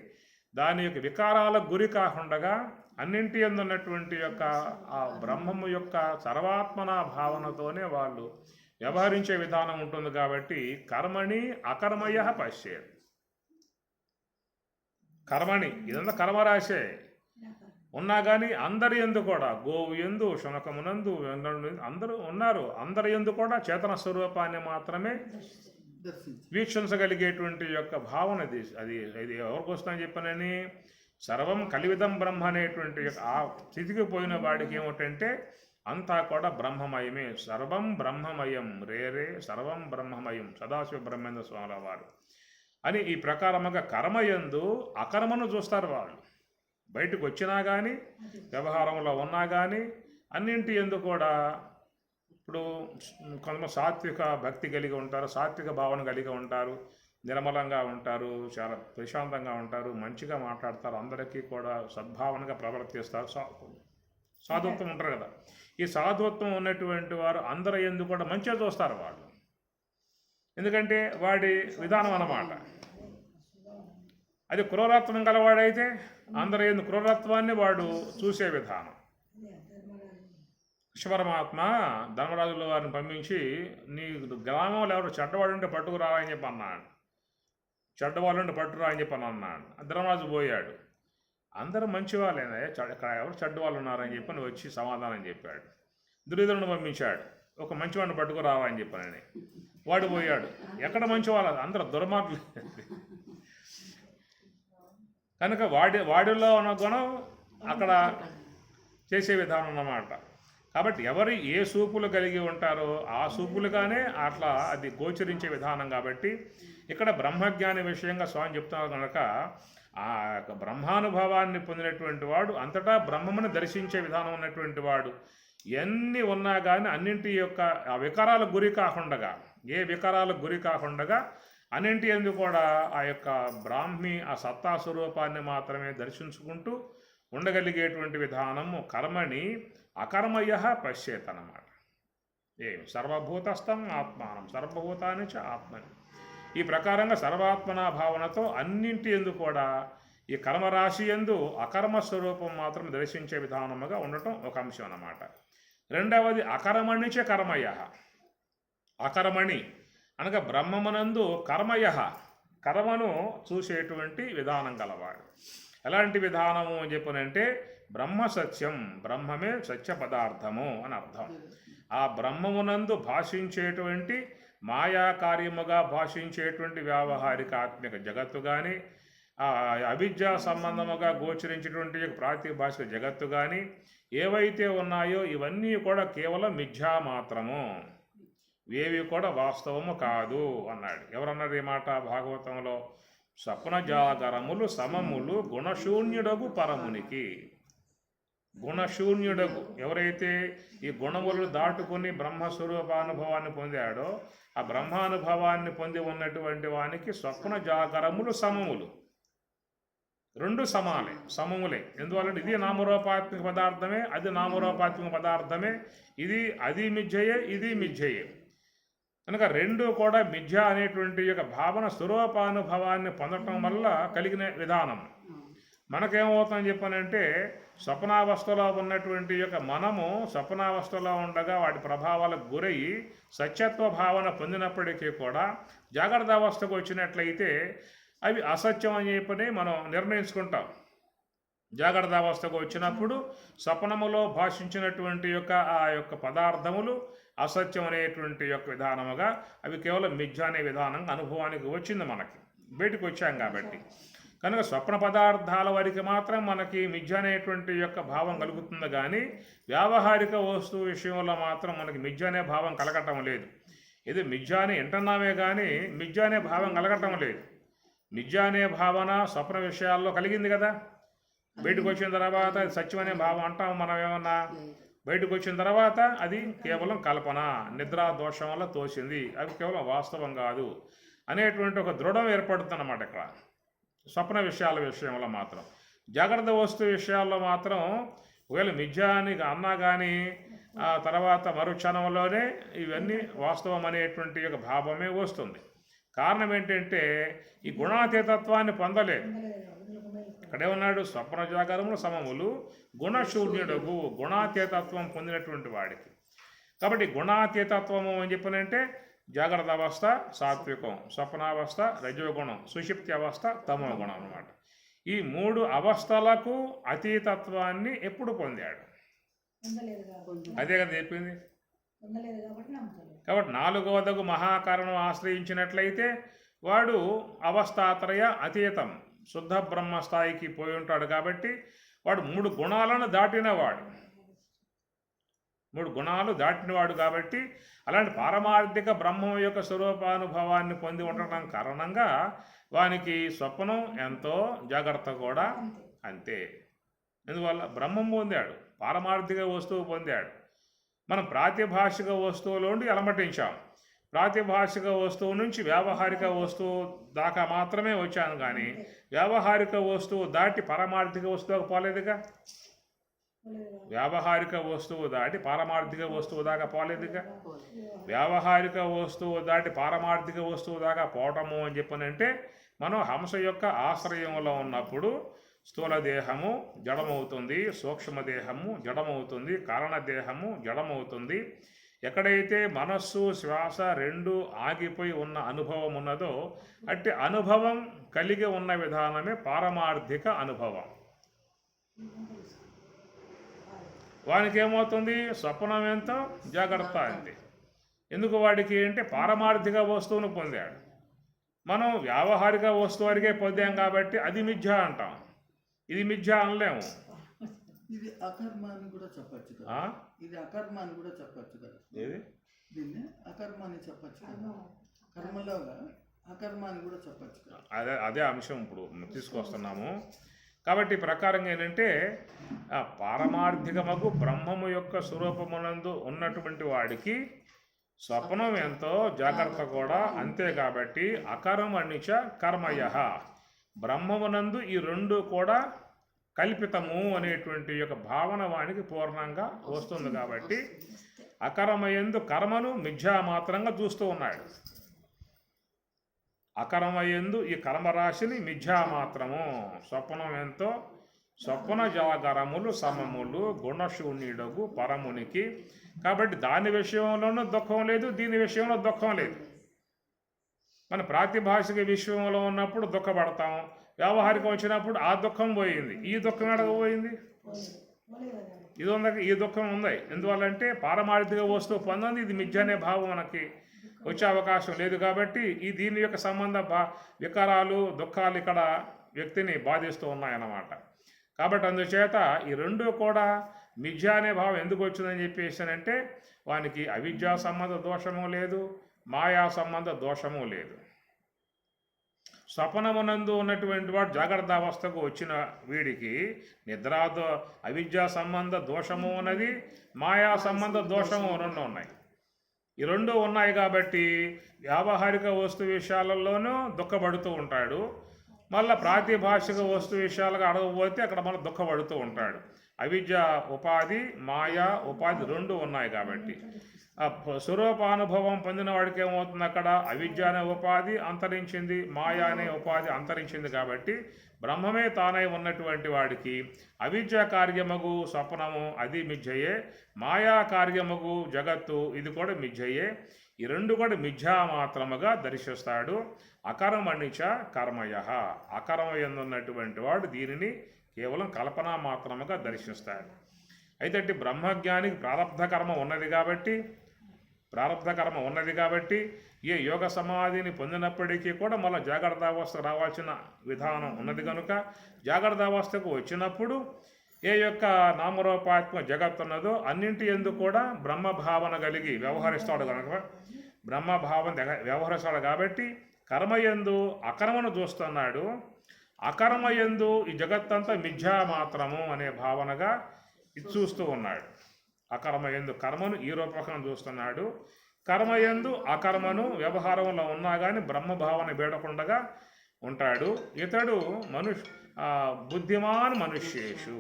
దాని యొక్క వికారాలకు గురి కాకుండా అన్నింటి అందున్నటువంటి యొక్క ఆ బ్రహ్మము యొక్క సర్వాత్మన భావనతోనే వాళ్ళు వ్యవహరించే విధానం ఉంటుంది. కాబట్టి కర్మణి అకర్మయ పశ్యేత్. కర్మణి ఇదంతా కర్మరాశే ఉన్నా కానీ అందరి యందు కూడా, గోవు యందు, శునకమునందు, అందరూ ఉన్నారు. అందరి యందు కూడా చేతన స్వరూపాన్ని మాత్రమే వీక్షించగలిగేటువంటి యొక్క భావన అది ఎవరికి వస్తుందని చెప్పనని సర్వం కలివిదం బ్రహ్మ అనేటువంటి ఆ స్థితికి పోయిన వాడికి ఏమిటంటే అంతా కూడా బ్రహ్మమయమే. సర్వం బ్రహ్మమయం రే సర్వం బ్రహ్మమయం సదాశివ బ్రహ్మేంద్ర స్వామి వారు అని ఈ ప్రకారముగా కర్మయందు అకర్మను చూస్తారు వాళ్ళు. బయటకు వచ్చినా కానీ, వ్యవహారంలో ఉన్నా కానీ అన్నింటి యందు కూడా. ఇప్పుడు కొంతమంది సాత్విక భక్తి కలిగి ఉంటారు, సాత్విక భావన కలిగి ఉంటారు, నిర్మలంగా ఉంటారు, చాలా ప్రశాంతంగా ఉంటారు, మంచిగా మాట్లాడతారు, అందరికీ కూడా సద్భావనగా ప్రవర్తిస్తారు, సాధుత్వం ఉంటారు కదా. ఈ సాధుత్వం ఉన్నటువంటి వారు అందరి యందు కూడా మంచిగా చూస్తారు వాళ్ళు. ఎందుకంటే వాడి విధానం అన్నమాట. అది క్రూరత్వం గలవాడైతే అందరి యందు క్రూరత్వాన్ని వాడు చూసే విధానం. కృష్ణపరమాత్మ ధర్మరాజుల వారిని పంపించి నీ గ్రామంలో ఎవరు చెడ్డవాడు ఉంటే పట్టుకురావా అని చెప్పి అన్నాడు. చెడ్డవాళ్ళు ఉంటే పట్టుకురా అని చెప్పి అన్నాడు. ధర్మరాజు పోయాడు. అందరూ మంచి వాళ్ళేనా, ఇక్కడ ఎవరు చెడ్డవాళ్ళు ఉన్నారని చెప్పి వచ్చి సమాధానం చెప్పాడు. దుర్యోధనుడు పంపించాడు, ఒక మంచివాడిని పట్టుకురావా అని చెప్పానని. వాడు పోయాడు. ఎక్కడ మంచి వాళ్ళు, అందరూ దుర్మార్గులు. కనుక వాడిలో ఉన్న గుణం అక్కడ చేసే విధానం అన్నమాట. కాబట్టి ఎవరు ఏ సూపులు కలిగి ఉంటారో ఆ సూపులుగానే అట్లా అది గోచరించే విధానం. కాబట్టి ఇక్కడ బ్రహ్మజ్ఞాని విషయంగా స్వామి చెప్తున్నారు కనుక ఆ యొక్క బ్రహ్మానుభవాన్ని పొందినటువంటి వాడు అంతటా బ్రహ్మముని దర్శించే విధానం ఉన్నటువంటి వాడు ఎన్ని ఉన్నా కానీ అన్నింటి యొక్క ఆ వికారాలకు గురి కాకుండా, ఏ వికారాలకు గురి కాకుండా అన్నింటి ఎందుకు కూడా ఆ యొక్క బ్రాహ్మి ఆ సత్తా స్వరూపాన్ని మాత్రమే దర్శించుకుంటూ ఉండగలిగేటువంటి విధానము కర్మని అకర్మయ పశ్యేత్ అన్నమాట. సర్వభూతస్థం ఆత్మానం సర్వభూతాన్ని చ ఆత్మని. ఈ ప్రకారంగా సర్వాత్మన భావనతో అన్నింటి ఎందు కూడా ఈ కర్మరాశి ఎందు అకర్మ స్వరూపం మాత్రం దర్శించే విధానముగా ఉండటం ఒక అంశం అన్నమాట. రెండవది అకర్మణి చ కర్మయ. అకర్మణి అనగా బ్రహ్మమునందు కర్మయ, కర్మను చూసేటువంటి విధానం గలవాడు. ఎలాంటి విధానము అని చెప్పనంటే బ్రహ్మ సత్యం, బ్రహ్మమే సత్య పదార్థము అని అర్థం. ఆ బ్రహ్మమునందు భాషించేటువంటి మాయా కార్యముగా భాషించేటువంటి వ్యావహారిక ఆత్మిక జగత్తు కానీ, అవిద్యా సంబంధముగా గోచరించేటువంటి ప్రాతిభాషిక జగత్తు కానీ ఏవైతే ఉన్నాయో ఇవన్నీ కూడా కేవలం మిథ్యా మాత్రము, ఏవి కూడా వాస్తవము కాదు అన్నాడు. ఎవరన్నారు ఈ మాట భాగవతంలో? స్వప్న జాగరములు సమములు గుణశూన్యుడగు పరమునికి. గుణశూన్యుడగు, ఎవరైతే ఈ గుణములు దాటుకుని బ్రహ్మస్వరూపానుభవాన్ని పొందాడో ఆ బ్రహ్మానుభవాన్ని పొంది ఉన్నటువంటి వానికి స్వప్న జాగరములు సమములు, రెండు సమములే. ఎందువల్లంటే ఇది నామరూపాత్మిక పదార్థమే, అది నామరూపాత్మిక పదార్థమే, అది మిథ్యయే, ఇది మిథ్యయే. కనుక రెండు కూడా మిథ్య అనేటువంటి యొక్క భావన స్వరూపానుభవాన్ని పొందటం వల్ల కలిగిన విధానం. మనకేమవుతుందని చెప్పానంటే స్వప్నావస్థలో ఉన్నటువంటి యొక్క మనము స్వప్నావస్థలో ఉండగా వాటి ప్రభావాలకు గురయ్యి సత్యత్వ భావన పొందినప్పటికీ కూడా జాగ్రత్త అవస్థకు వచ్చినట్లయితే అవి అసత్యం అని చెప్పని మనం నిర్ణయించుకుంటాం. జాగ్రత్త అవస్థకు వచ్చినప్పుడు స్వప్నములో భాషించినటువంటి ఆ యొక్క పదార్థములు అసత్యం అనేటువంటి యొక్క విధానముగా అవి కేవలం మిథ్య అనే విధానంగా అనుభవానికి వచ్చింది, మనకి బయటకు వచ్చాం కాబట్టి. కనుక స్వప్న పదార్థాల వరకు మాత్రం మనకి మిథ్య అనేటువంటి యొక్క భావం కలుగుతుంది, కానీ వ్యావహారిక వస్తువు విషయంలో మాత్రం మనకి మిథ్య అనే భావం కలగటం లేదు. ఇది మిథ్య అని వింటున్నామే కానీ మిథ్య అనే భావం కలగటం లేదు. మిథ్య అనే భావన స్వప్న విషయాల్లో కలిగింది కదా, బయటకు వచ్చిన తర్వాత అది సత్యం అనే భావం అంటాం మనం. ఏమన్నా బయటకు వచ్చిన తర్వాత అది కేవలం కల్పన, నిద్రా దోషం వల్ల తోసింది, అవి కేవలం వాస్తవం కాదు అనేటువంటి ఒక దృఢం ఏర్పడుతుంది అన్నమాట ఇక్కడ స్వప్న విషయాల విషయంలో మాత్రం. జాగ్రత్త వస్తు విషయాల్లో మాత్రం ఒకవేళ మిథ్య అని అన్నా కానీ ఆ తర్వాత మరుక్షణంలోనే ఇవన్నీ వాస్తవం అనేటువంటి ఒక భావమే వస్తుంది. కారణం ఏంటంటే ఈ గుణాతీతత్వాన్ని పొందలేదు. అక్కడే ఉన్నాడు స్వప్న జాగరములు సమములు గుణశూన్యుడగు, గుణాతీతత్వం పొందినటువంటి వాడికి. కాబట్టి గుణాతీతత్వము అని చెప్పినంటే జాగ్రత్త అవస్థ సాత్వికం, స్వప్నావస్థ రజోగుణం, సుషిప్తి అవస్థ తమో గుణం అన్నమాట. ఈ మూడు అవస్థలకు అతీతత్వాన్ని ఎప్పుడు పొందాడు? అదే కదా చెప్పింది. కాబట్టి నాలుగవదగు మహాకారణం ఆశ్రయించినట్లయితే వాడు అవస్థాత్రయ అతీతం, శుద్ధ బ్రహ్మస్థాయికి పోయి ఉంటాడు. కాబట్టి వాడు మూడు గుణాలను దాటినవాడు, మూడు గుణాలు దాటినవాడు. కాబట్టి అలాంటి పారమార్థిక బ్రహ్మం యొక్క స్వరూపానుభవాన్ని పొంది ఉండటం కారణంగా వానికి స్వప్నం ఎంతో, జాగ్రత్త కూడా అంతే. ఎందువల్ల బ్రహ్మం పొందాడు, పారమార్థిక వస్తువు పొందాడు. మనం ప్రాతిభాషిక వస్తువులోండి అలమటించాం. ప్రాతిభాషిక వస్తువు నుంచి వ్యావహారిక వస్తువు దాకా మాత్రమే వచ్చాను, కానీ వ్యావహారిక వస్తువు దాటి పారమార్థిక వస్తువుకు పోలేదుగా. వ్యావహారిక వస్తువు దాటి పారమార్థిక వస్తువు దాకా పోలేదుగా. వ్యావహారిక వస్తువు దాటి పారమార్థిక వస్తువు దాకా పోవటము అని చెప్పనంటే మనం హంస యొక్క ఆశ్రయంలో ఉన్నప్పుడు స్థూలదేహము జడమవుతుంది, సూక్ష్మదేహము జడమవుతుంది, కారణదేహము జడమవుతుంది. ఎక్కడైతే మనస్సు శ్వాస రెండు ఆగిపోయి ఉన్న అనుభవం ఉన్నదో అట్టి అనుభవం కలిగి ఉన్న విధానమే పారమార్థిక అనుభవం. వానికి ఏమవుతుంది? స్వప్నం ఎంతో, జాగ్రత్త అంతే. ఎందుకు వాడికి అంటే పారమార్థిక వస్తువును పొందాడు. మనం వ్యావహారిక వస్తువు వరకే పొందాం కాబట్టి అది మిథ్య అంటాం, ఇది మిథ్య అనలేము. ఇది అకర్మ అని కూడా చెప్పచ్చు కదా, ఇది అకర్మ అని కూడా చెప్పచ్చు కదా. ఏది దీన్ని అకర్మ అని చెప్పచ్చు కదా, కర్మలోగా అకర్మ అని కూడా చెప్పచ్చు కదా. అదే అంశం ఇప్పుడు తీసుకొస్తున్నాము. కాబట్టి ప్రకారంగా ఏంటంటే పారమార్థికమగు బ్రహ్మము యొక్క స్వరూపమునందు ఉన్నటువంటి వాడికి స్వప్నం ఎంతో, జాగ్రత్త కూడా అంతే. కాబట్టి అకర్మణిచ కర్మయ, బ్రహ్మమునందు ఈ రెండు కూడా కల్పితము అనేటువంటి యొక్క భావన వానికి పూర్ణంగా వస్తుంది. కాబట్టి అకర్మయందు కర్మను మిథ్యా మాత్రంగా చూస్తూ ఉన్నాడు. అకర్మయందు ఈ కర్మరాశిని మిథ్యా మాత్రము. స్వప్నం ఎంతో, స్వప్న జాగరములు సమములు గుణశూన్యుడగు పరమునికి. కాబట్టి దాని విషయంలోనూ దుఃఖం లేదు, దీని విషయంలో దుఃఖం లేదు. మన ప్రాతిభాషిక విషయంలో ఉన్నప్పుడు దుఃఖపడతాం, వ్యావహారికం వచ్చినప్పుడు ఆ దుఃఖం పోయింది. ఈ దుఃఖం ఎడకపోయింది, ఈ దుఃఖం ఉంది. ఎందువల్లంటే పారమార్థిక వస్తువు పొందంది, ఇది మిథ్య అనే భావం మనకి వచ్చే అవకాశం లేదు కాబట్టి ఈ దీని యొక్క సంబంధ వికారాలు దుఃఖాలు ఇక్కడ వ్యక్తిని బాధిస్తూ ఉన్నాయన్నమాట. కాబట్టి అందుచేత ఈ రెండు కూడా మిథ్య అనే భావం ఎందుకు వచ్చిందని చెప్పేసానంటే వానికి అవిద్యా సంబంధ దోషము లేదు, మాయా సంబంధ దోషము లేదు. స్వప్నమునందు ఉన్నటువంటి వాడు జాగ్రత్త అవస్థకు వచ్చిన వీడికి నిద్రాదో అవిద్యా సంబంధ దోషము ఉన్నది, మాయా సంబంధ దోషము రెండు ఉన్నాయి. ఈ రెండు ఉన్నాయి కాబట్టి వ్యావహారిక వస్తు విషయాలలోనూ దుఃఖపడుతూ ఉంటాడు, మళ్ళీ ప్రాతిభాషిక వస్తు విషయాలుగా అడగబోతే అక్కడ మళ్ళీ దుఃఖపడుతూ ఉంటాడు. అవిద్య ఉపాధి, మాయా ఉపాధి రెండు ఉన్నాయి కాబట్టి స్వరూపానుభవం పొందిన వాడికి ఏమవుతుంది, అక్కడ అవిద్య అనే ఉపాధి అంతరించింది, మాయా అనే ఉపాధి అంతరించింది. కాబట్టి బ్రహ్మమే తానై ఉన్నటువంటి వాడికి అవిద్య కార్యమగు స్వప్నము అది మిథ్యయే, మాయా కార్యమగు జగత్తు ఇది కూడా మిథ్యయే. ఈ రెండు కూడా మిథ్యా మాత్రముగా దర్శిస్తాడు. అకర్మణిచ కర్మయ, అకర్మయందున్నటువంటి వాడు దీనిని కేవలం కల్పన మాత్రముగా దర్శిస్తాడు. అయితే బ్రహ్మజ్ఞానికి ప్రారబ్ధ కర్మ ఉన్నది కాబట్టి ఏ యోగ సమాధిని పొందినప్పటికీ కూడా మళ్ళీ జాగ్రత్త అవస్థ రావాల్సిన విధానం ఉన్నది కనుక జాగ్రత్త అవస్థకు వచ్చినప్పుడు ఏ యొక్క నామరూపాత్మ జగత్తున్నదో అన్నింటి యందు కూడా బ్రహ్మభావన కలిగి వ్యవహరిస్తాడు కనుక బ్రహ్మభావం వ్యవహరిస్తాడు కాబట్టి కర్మయందు అకర్మను చూస్తున్నాడు. అకర్మయందు ఈ జగత్తంతా మిథ్యా మాత్రము అనే భావనగా ఇది చూస్తూ ఉన్నాడు. అకర్మయందు కర్మను ఈ రూపకం చూస్తున్నాడు, కర్మయందు అకర్మను వ్యవహారంలో ఉన్నా కానీ బ్రహ్మభావన వేడకుండగా ఉంటాడు. ఇతడు బుద్ధిమాన్ మనుష్యేషు,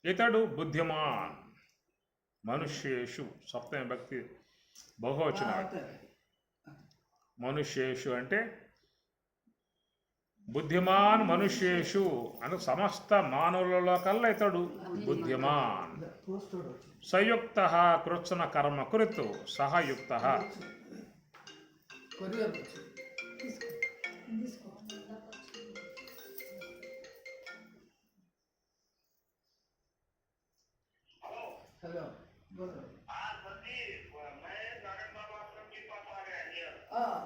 ఇతడు బుద్ధిమాన్ మనుష్యేషు సప్తమి భక్తి బహువచనాలు. మనుష్యేషు అంటే బుద్ధిమాన్ మనుష్యేషు అని సమస్త మానవులలో కల్లా ఇతడు బుద్ధిమాన్. సయుక్త కృత్సన కర్మ కృతు సహయుక్త. हेलो बोलो।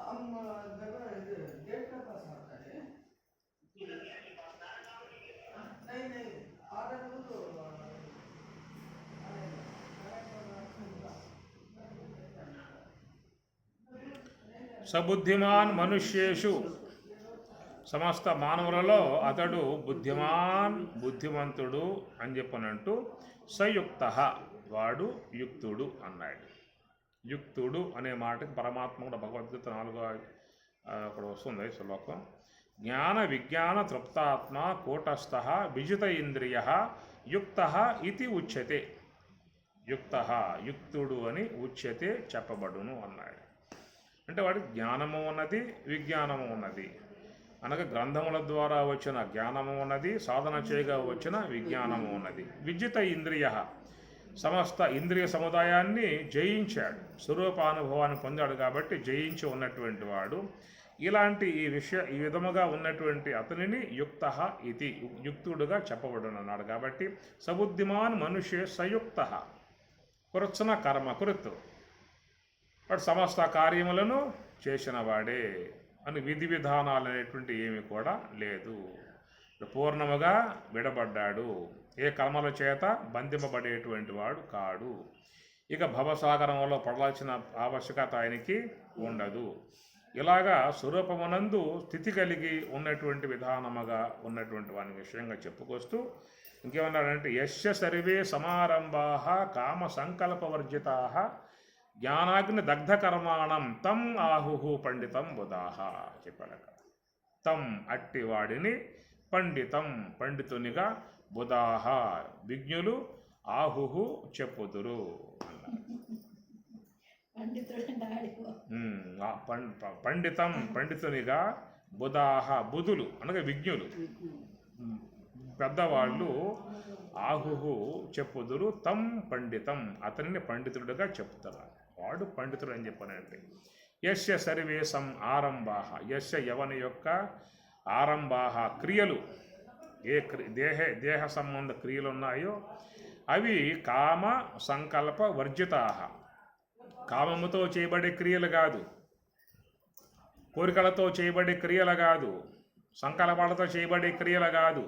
हम गेट के पास आता है। नहीं आर्डर तो సబుద్ధిమాన్ మనుష్యేషు సమస్త మానవులలో అతడు బుద్ధిమంతుడు అని చెప్పనంటూ సయుక్త వాడు యుక్తుడు అన్నాడు. యుక్తుడు అనే మాటకి పరమాత్మ కూడా భగవద్గీత 4వ అక్కడ వస్తుంది శ్లోకం. జ్ఞాన విజ్ఞాన తృప్తాత్మ కూటస్థ విజిత ఇంద్రియ యుక్త ఇది ఉచ్యతే. యుక్తుడు అని ఉచ్యతే చెప్పబడును అన్నాడు. అంటే వాడికి జ్ఞానము ఉన్నది, విజ్ఞానము ఉన్నది. అనగా గ్రంథముల ద్వారా వచ్చిన జ్ఞానము ఉన్నది, సాధన చేయగా వచ్చిన విజ్ఞానము ఉన్నది. విజిత ఇంద్రియ సమస్త ఇంద్రియ సముదాయాన్ని జయించాడు, స్వరూపానుభవాన్ని పొందాడు కాబట్టి జయించి ఉన్నటువంటి వాడు. ఇలాంటి ఈ విధముగా ఉన్నటువంటి అతనిని యుక్త ఇది యుక్తుడుగా చెప్పబడునన్నాడు. కాబట్టి సబుద్ధిమాన్ మనుష్య సయుక్త కృత్సన కర్మ కృత్, వాడు సమస్త కార్యములను చేసిన వాడే అని విధి విధానాలు అనేటువంటి ఏమి కూడా లేదు. పూర్ణముగా విడబడ్డాడు, ఏ కర్మల చేత బంధింపబడేటువంటి వాడు కాడు. ఇక భవసాగరంలో పడాల్సిన ఆవశ్యకత ఆయనకి ఉండదు. ఇలాగా స్వరూపమునందు స్థితి కలిగి ఉన్నటువంటి విధానముగా ఉన్నటువంటి వాని విషయంగా చెప్పుకొస్తూ ఇంకేమన్నాడంటే యస్య సర్వే సమారంభాః కామ సంకల్పవర్జితా జ్ఞానాగ్ని దగ్ధ కర్మాణం తం ఆహుహు పండితం బుధాః చెప్పాడు అక్కడ. తం అట్టి వాడిని పండితునిగా బుధాః విజ్ఞులు ఆహుహు చెప్పుదురు అన్నారు. పండితునిగా బుధాః బుధులు అనగా విజ్ఞులు పెద్దవాళ్ళు ఆహుహు చెప్పుదురు తం పండితం అతనిని పండితుడుగా చెప్తారు. వాడు పండితుడు అని చెప్పానంటే యస్య సర్వేశం ఆరంభాః యస్య యవని యొక్క ఆరంభాః క్రియలు ఏ దేహ సంబంధ క్రియలు ఉన్నాయో అవి కామ సంకల్ప వర్జితా. కామముతో చేయబడే క్రియలు కాదు, కోరికలతో చేయబడే క్రియలు కాదు, సంకల్పాలతో చేయబడే క్రియలు కాదు.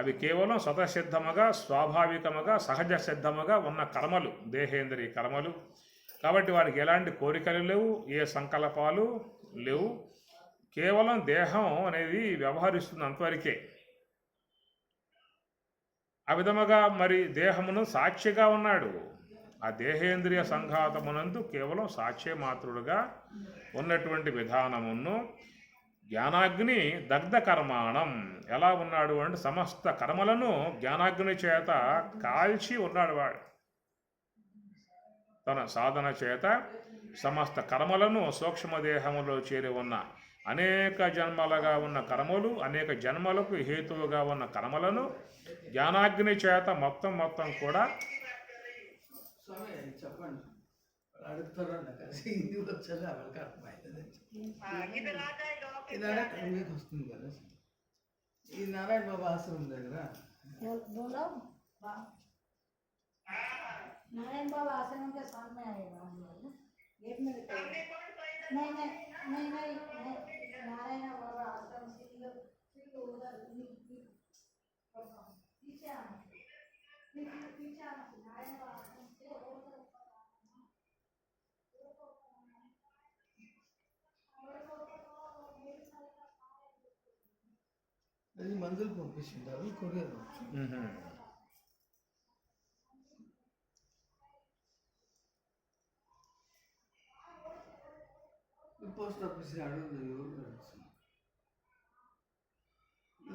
అవి కేవలం స్వతసిద్ధముగా, స్వాభావికముగా, సహజ సిద్ధముగా ఉన్న కర్మలు, దేహేంద్రియ కర్మలు. కాబట్టి వారికి ఎలాంటి కోరికలు లేవు, ఏ సంకల్పాలు లేవు. కేవలం దేహం అనేది వ్యవహరిస్తుంది అంతవరకే. ఆ విధముగా మరి దేహమును సాక్షిగా ఉన్నాడు. ఆ దేహేంద్రియ సంఘాతమునందు కేవలం సాక్ష్య మాత్రుడుగా ఉన్నటువంటి విధానమును జ్ఞానాగ్ని దగ్ధ కర్మాణం ఎలా ఉన్నాడు అంటే సమస్త కర్మలను జ్ఞానాగ్ని చేత కాల్చి ఉన్నాడు వాడు. తన సాధన చేత సమస్త కర్మలను సూక్ష్మదేహములో చేరి ఉన్న అనేక జన్మలుగా ఉన్న కర్మలు, అనేక జన్మలకు హేతువుగా ఉన్న కర్మలను జ్ఞానాగ్ని చేత మొత్తం కూడా స్వామి చెప్పండి, అడుగుతారు కలిసి ఇది వచ్చారు అవరికి అర్థమవుతుంది. ఈ నారాయణ మీకు వస్తుంది కదా, ఈ నారాయణ బాబా ఆశ్రమం దగ్గర नारायण बाबा आश्रम के सामने आए गेट में नहीं नारायण बाबा आश्रम से उधर पीछे आना नारायण बाबा आश्रम से అది మందులు పంపించిండారు కొరియర్. పోస్ట్ ఆఫీస్ అడుగుతుంది ఎవరు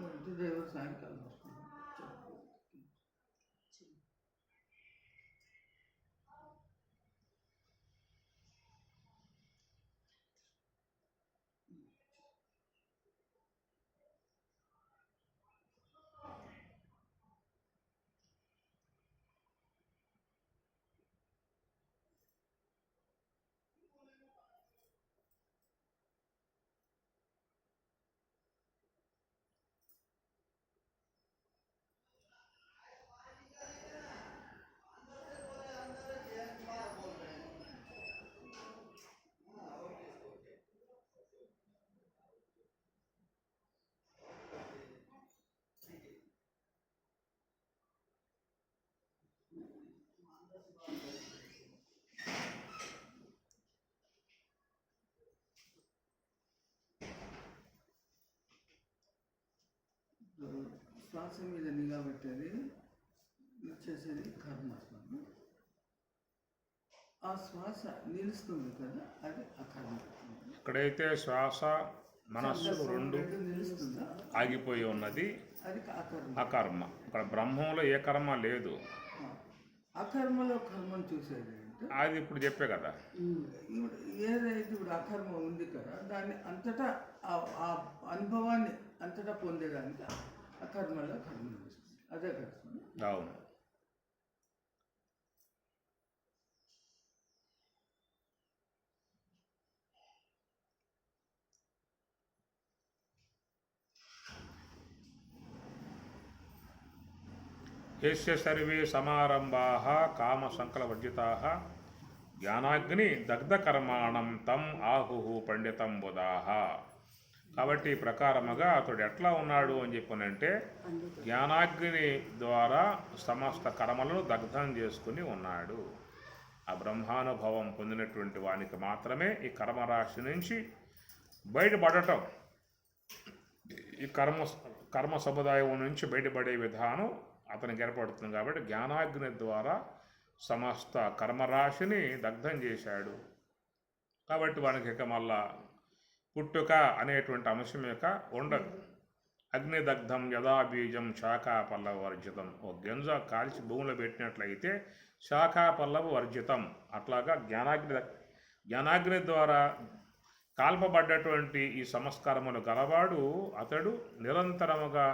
అంటే డ్రైవర్ సాయంకాలం వస్తుంది. శ్వాస మీద నిఘా పెట్టేది, చేసేది కర్మ. ఆ శ్వాస నిలుస్తుంది కదా, అది అకర్మ. ఎక్కడైతే శ్వాస మనస్సు రెండు నిలుస్తుందా ఆగిపోయి ఉన్నది అది అకర్మ. అకర్మ. ఇక్కడ బ్రహ్మంలో ఏ కర్మ లేదు. అకర్మలో కర్మను చూసేది అంటే అది ఇప్పుడు చెప్పే కదా. ఇప్పుడు ఏదైతే ఇప్పుడు అకర్మ ఉంది కదా, దాన్ని అంతటా ఆ అనుభవాన్ని అంతటా పొందేదానికి అకర్మలో కర్మ నడుస్తుంది. అదే కర్మ. అవును. యస్య సర్వే సమారంభాః కామ సంకల్పవర్జితాః జ్ఞానాగ్ని దగ్ధకర్మాణం తం ఆహుః పండితం బుధాః. కాబట్టి ఈ ప్రకారముగా అతడు ఎట్లా ఉన్నాడు అని చెప్పనంటే జ్ఞానాగ్ని ద్వారా సమస్త కర్మలను దగ్ధం చేసుకుని ఉన్నాడు. ఆ బ్రహ్మానుభవం పొందినటువంటి వానికి మాత్రమే ఈ కర్మరాశి నుంచి బయటపడటం, ఈ కర్మ సముదాయం నుంచి బయటపడే విధానం అతనికి ఏర్పడుతుంది. కాబట్టి జ్ఞానాగ్ని ద్వారా సమస్త కర్మరాశిని దగ్ధం చేశాడు. కాబట్టి వానికి ఇక మళ్ళా పుట్టుక అనేటువంటి అంశం యొక్క ఉండదు. అగ్నిదగ్ధం యథా బీజం శాఖా పల్లవ వర్జితం. ఓ గింజ కాల్చి భూమిలో పెట్టినట్లయితే శాఖా పల్లవ వర్జితం. అట్లాగా జ్ఞానాగ్ని ద్వారా కాల్పబడ్డటువంటి ఈ సంస్కారములు గలవాడు అతడు నిరంతరముగా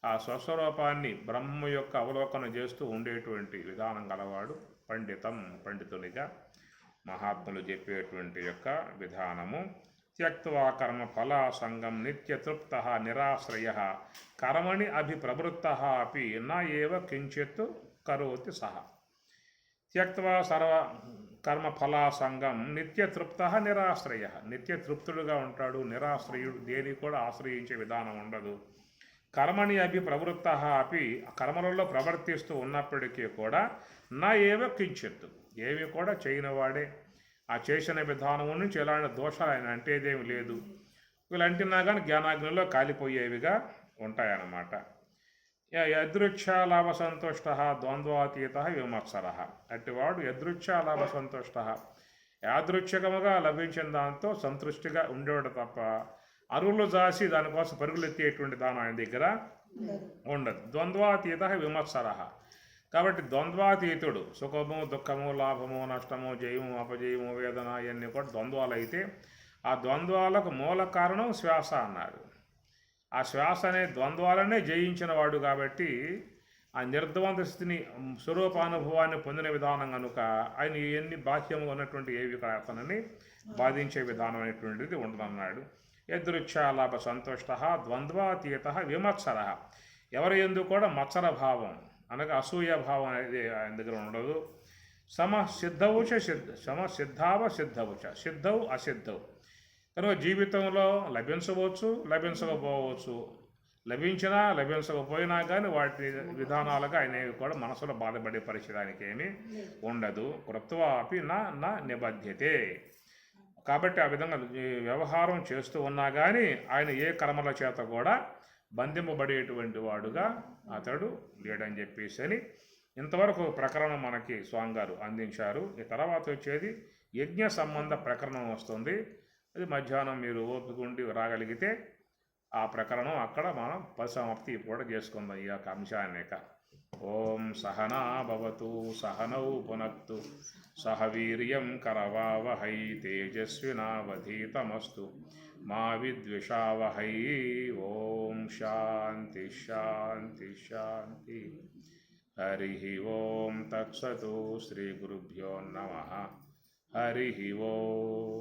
ఆ స్వస్వరూపాన్ని బ్రహ్మ యొక్క అవలోకన చేస్తూ ఉండేటువంటి విధానం గలవాడు పండితునిగా మహాత్ములు చెప్పేటువంటి యొక్క విధానము. త్యక్త్వా కర్మ ఫలాసంగం నిత్యతృప్త నిరాశ్రయ కర్మణి అభిప్రవృత్త అపి నా ఏవ కించిత్ కరోతి సహ త్యక్త్వా సర్వ కర్మఫలాసంగం నిత్యతృప్త నిరాశ్రయ. నిత్యతృప్తుడుగా ఉంటాడు, నిరాశ్రయుడు, దేని కూడా ఆశ్రయించే విధానం ఉండదు. కర్మని అభి ప్రవృత్త అపి, కర్మలలో ప్రవర్తిస్తూ ఉన్నప్పటికీ కూడా నా ఏవ కించిత్తు, ఏమి కూడా చేయనివాడే. ఆ చేసిన విధానం నుంచి ఎలాంటి దోషాలు ఆయన అంటేదేమి లేదు. వీళ్ళు అంటున్నా కానీ జ్ఞానాగ్నిలో కాలిపోయేవిగా ఉంటాయన్నమాట. యదృచ్ఛాలాభ సంతుష్ట ద్వంద్వాతీత విమత్సర. అట్టివాడు యదృచ్ఛాలాభ సంతుష్ట, యాదృచ్ఛికముగా లభించిన దాంతో సంతృష్టిగా ఉండేవాడు తప్ప అరువులు జాసి దానికోసం పరుగులెత్తేటువంటి దానం ఆయన దగ్గర ఉండదు. ద్వంద్వాతీత విమత్సర. కాబట్టి ద్వంద్వాతీతుడు, సుఖము దుఃఖము లాభము నష్టము జయము అపజయము వేదన ఇవన్నీ కూడా ద్వంద్వాలు అయితే ఆ ద్వంద్వాలకు మూల కారణం శ్వాస అన్నాడు. ఆ శ్వాస అనే ద్వంద్వాలనే జయించిన వాడు కాబట్టి ఆ నిర్ద్వంద్వ స్థితిని స్వరూపానుభవాన్ని పొందిన విధానం కనుక ఆయన ఎన్ని బాహ్యము ఉన్నటువంటి ఏవి అతనని బాధించే విధానం అనేటువంటిది ఉండదన్నాడు. యదృచ్ఛాలాభ సంతుష్ట ద్వంద్వాతీత విమత్సర. ఎవరి యందు కూడా మత్సర భావం అనగా అసూయ భావం అనేది ఆయన దగ్గర ఉండదు. సిద్ధవు సిద్ధవు అసిద్ధవు. కనుక జీవితంలో లభించవచ్చు, లభించకపోవచ్చు, లభించినా లభించకపోయినా కానీ వాటి విధానాలుగా ఆయనవి కూడా మనసులో బాధపడే పరిచయానికి ఏమీ ఉండదు. కృత్వా అపి నా నిబధ్యతే. కాబట్టి ఆ విధంగా వ్యవహారం చేస్తూ ఉన్నా కానీ ఆయన ఏ కర్మల చేత కూడా బంధింపబడేటువంటి వాడుగా అతడు లేడని చెప్పేసి అని ఇంతవరకు ప్రకరణం మనకి స్వామిగారు అందించారు. ఈ తర్వాత వచ్చేది యజ్ఞ సంబంధ ప్రకరణం వస్తుంది. అది మధ్యాహ్నం మీరు ఓపికండి రాగలిగితే ఆ ప్రకరణం అక్కడ మనం పరిసమాప్తి కూడా చేసుకుందాం ఈ యొక్క అంశాన్నిక. ఓం సహనా భవతు సహనౌ పునక్తు సహ వీర్యం కరవావహై తేజస్వినావధీతమస్తు మా విద్విషావహై. ఓం శాంతి శాంతి శాంతి. హరి ఓం తత్సతు. శ్రీ గురుభ్యో నమః. హరి ఓం.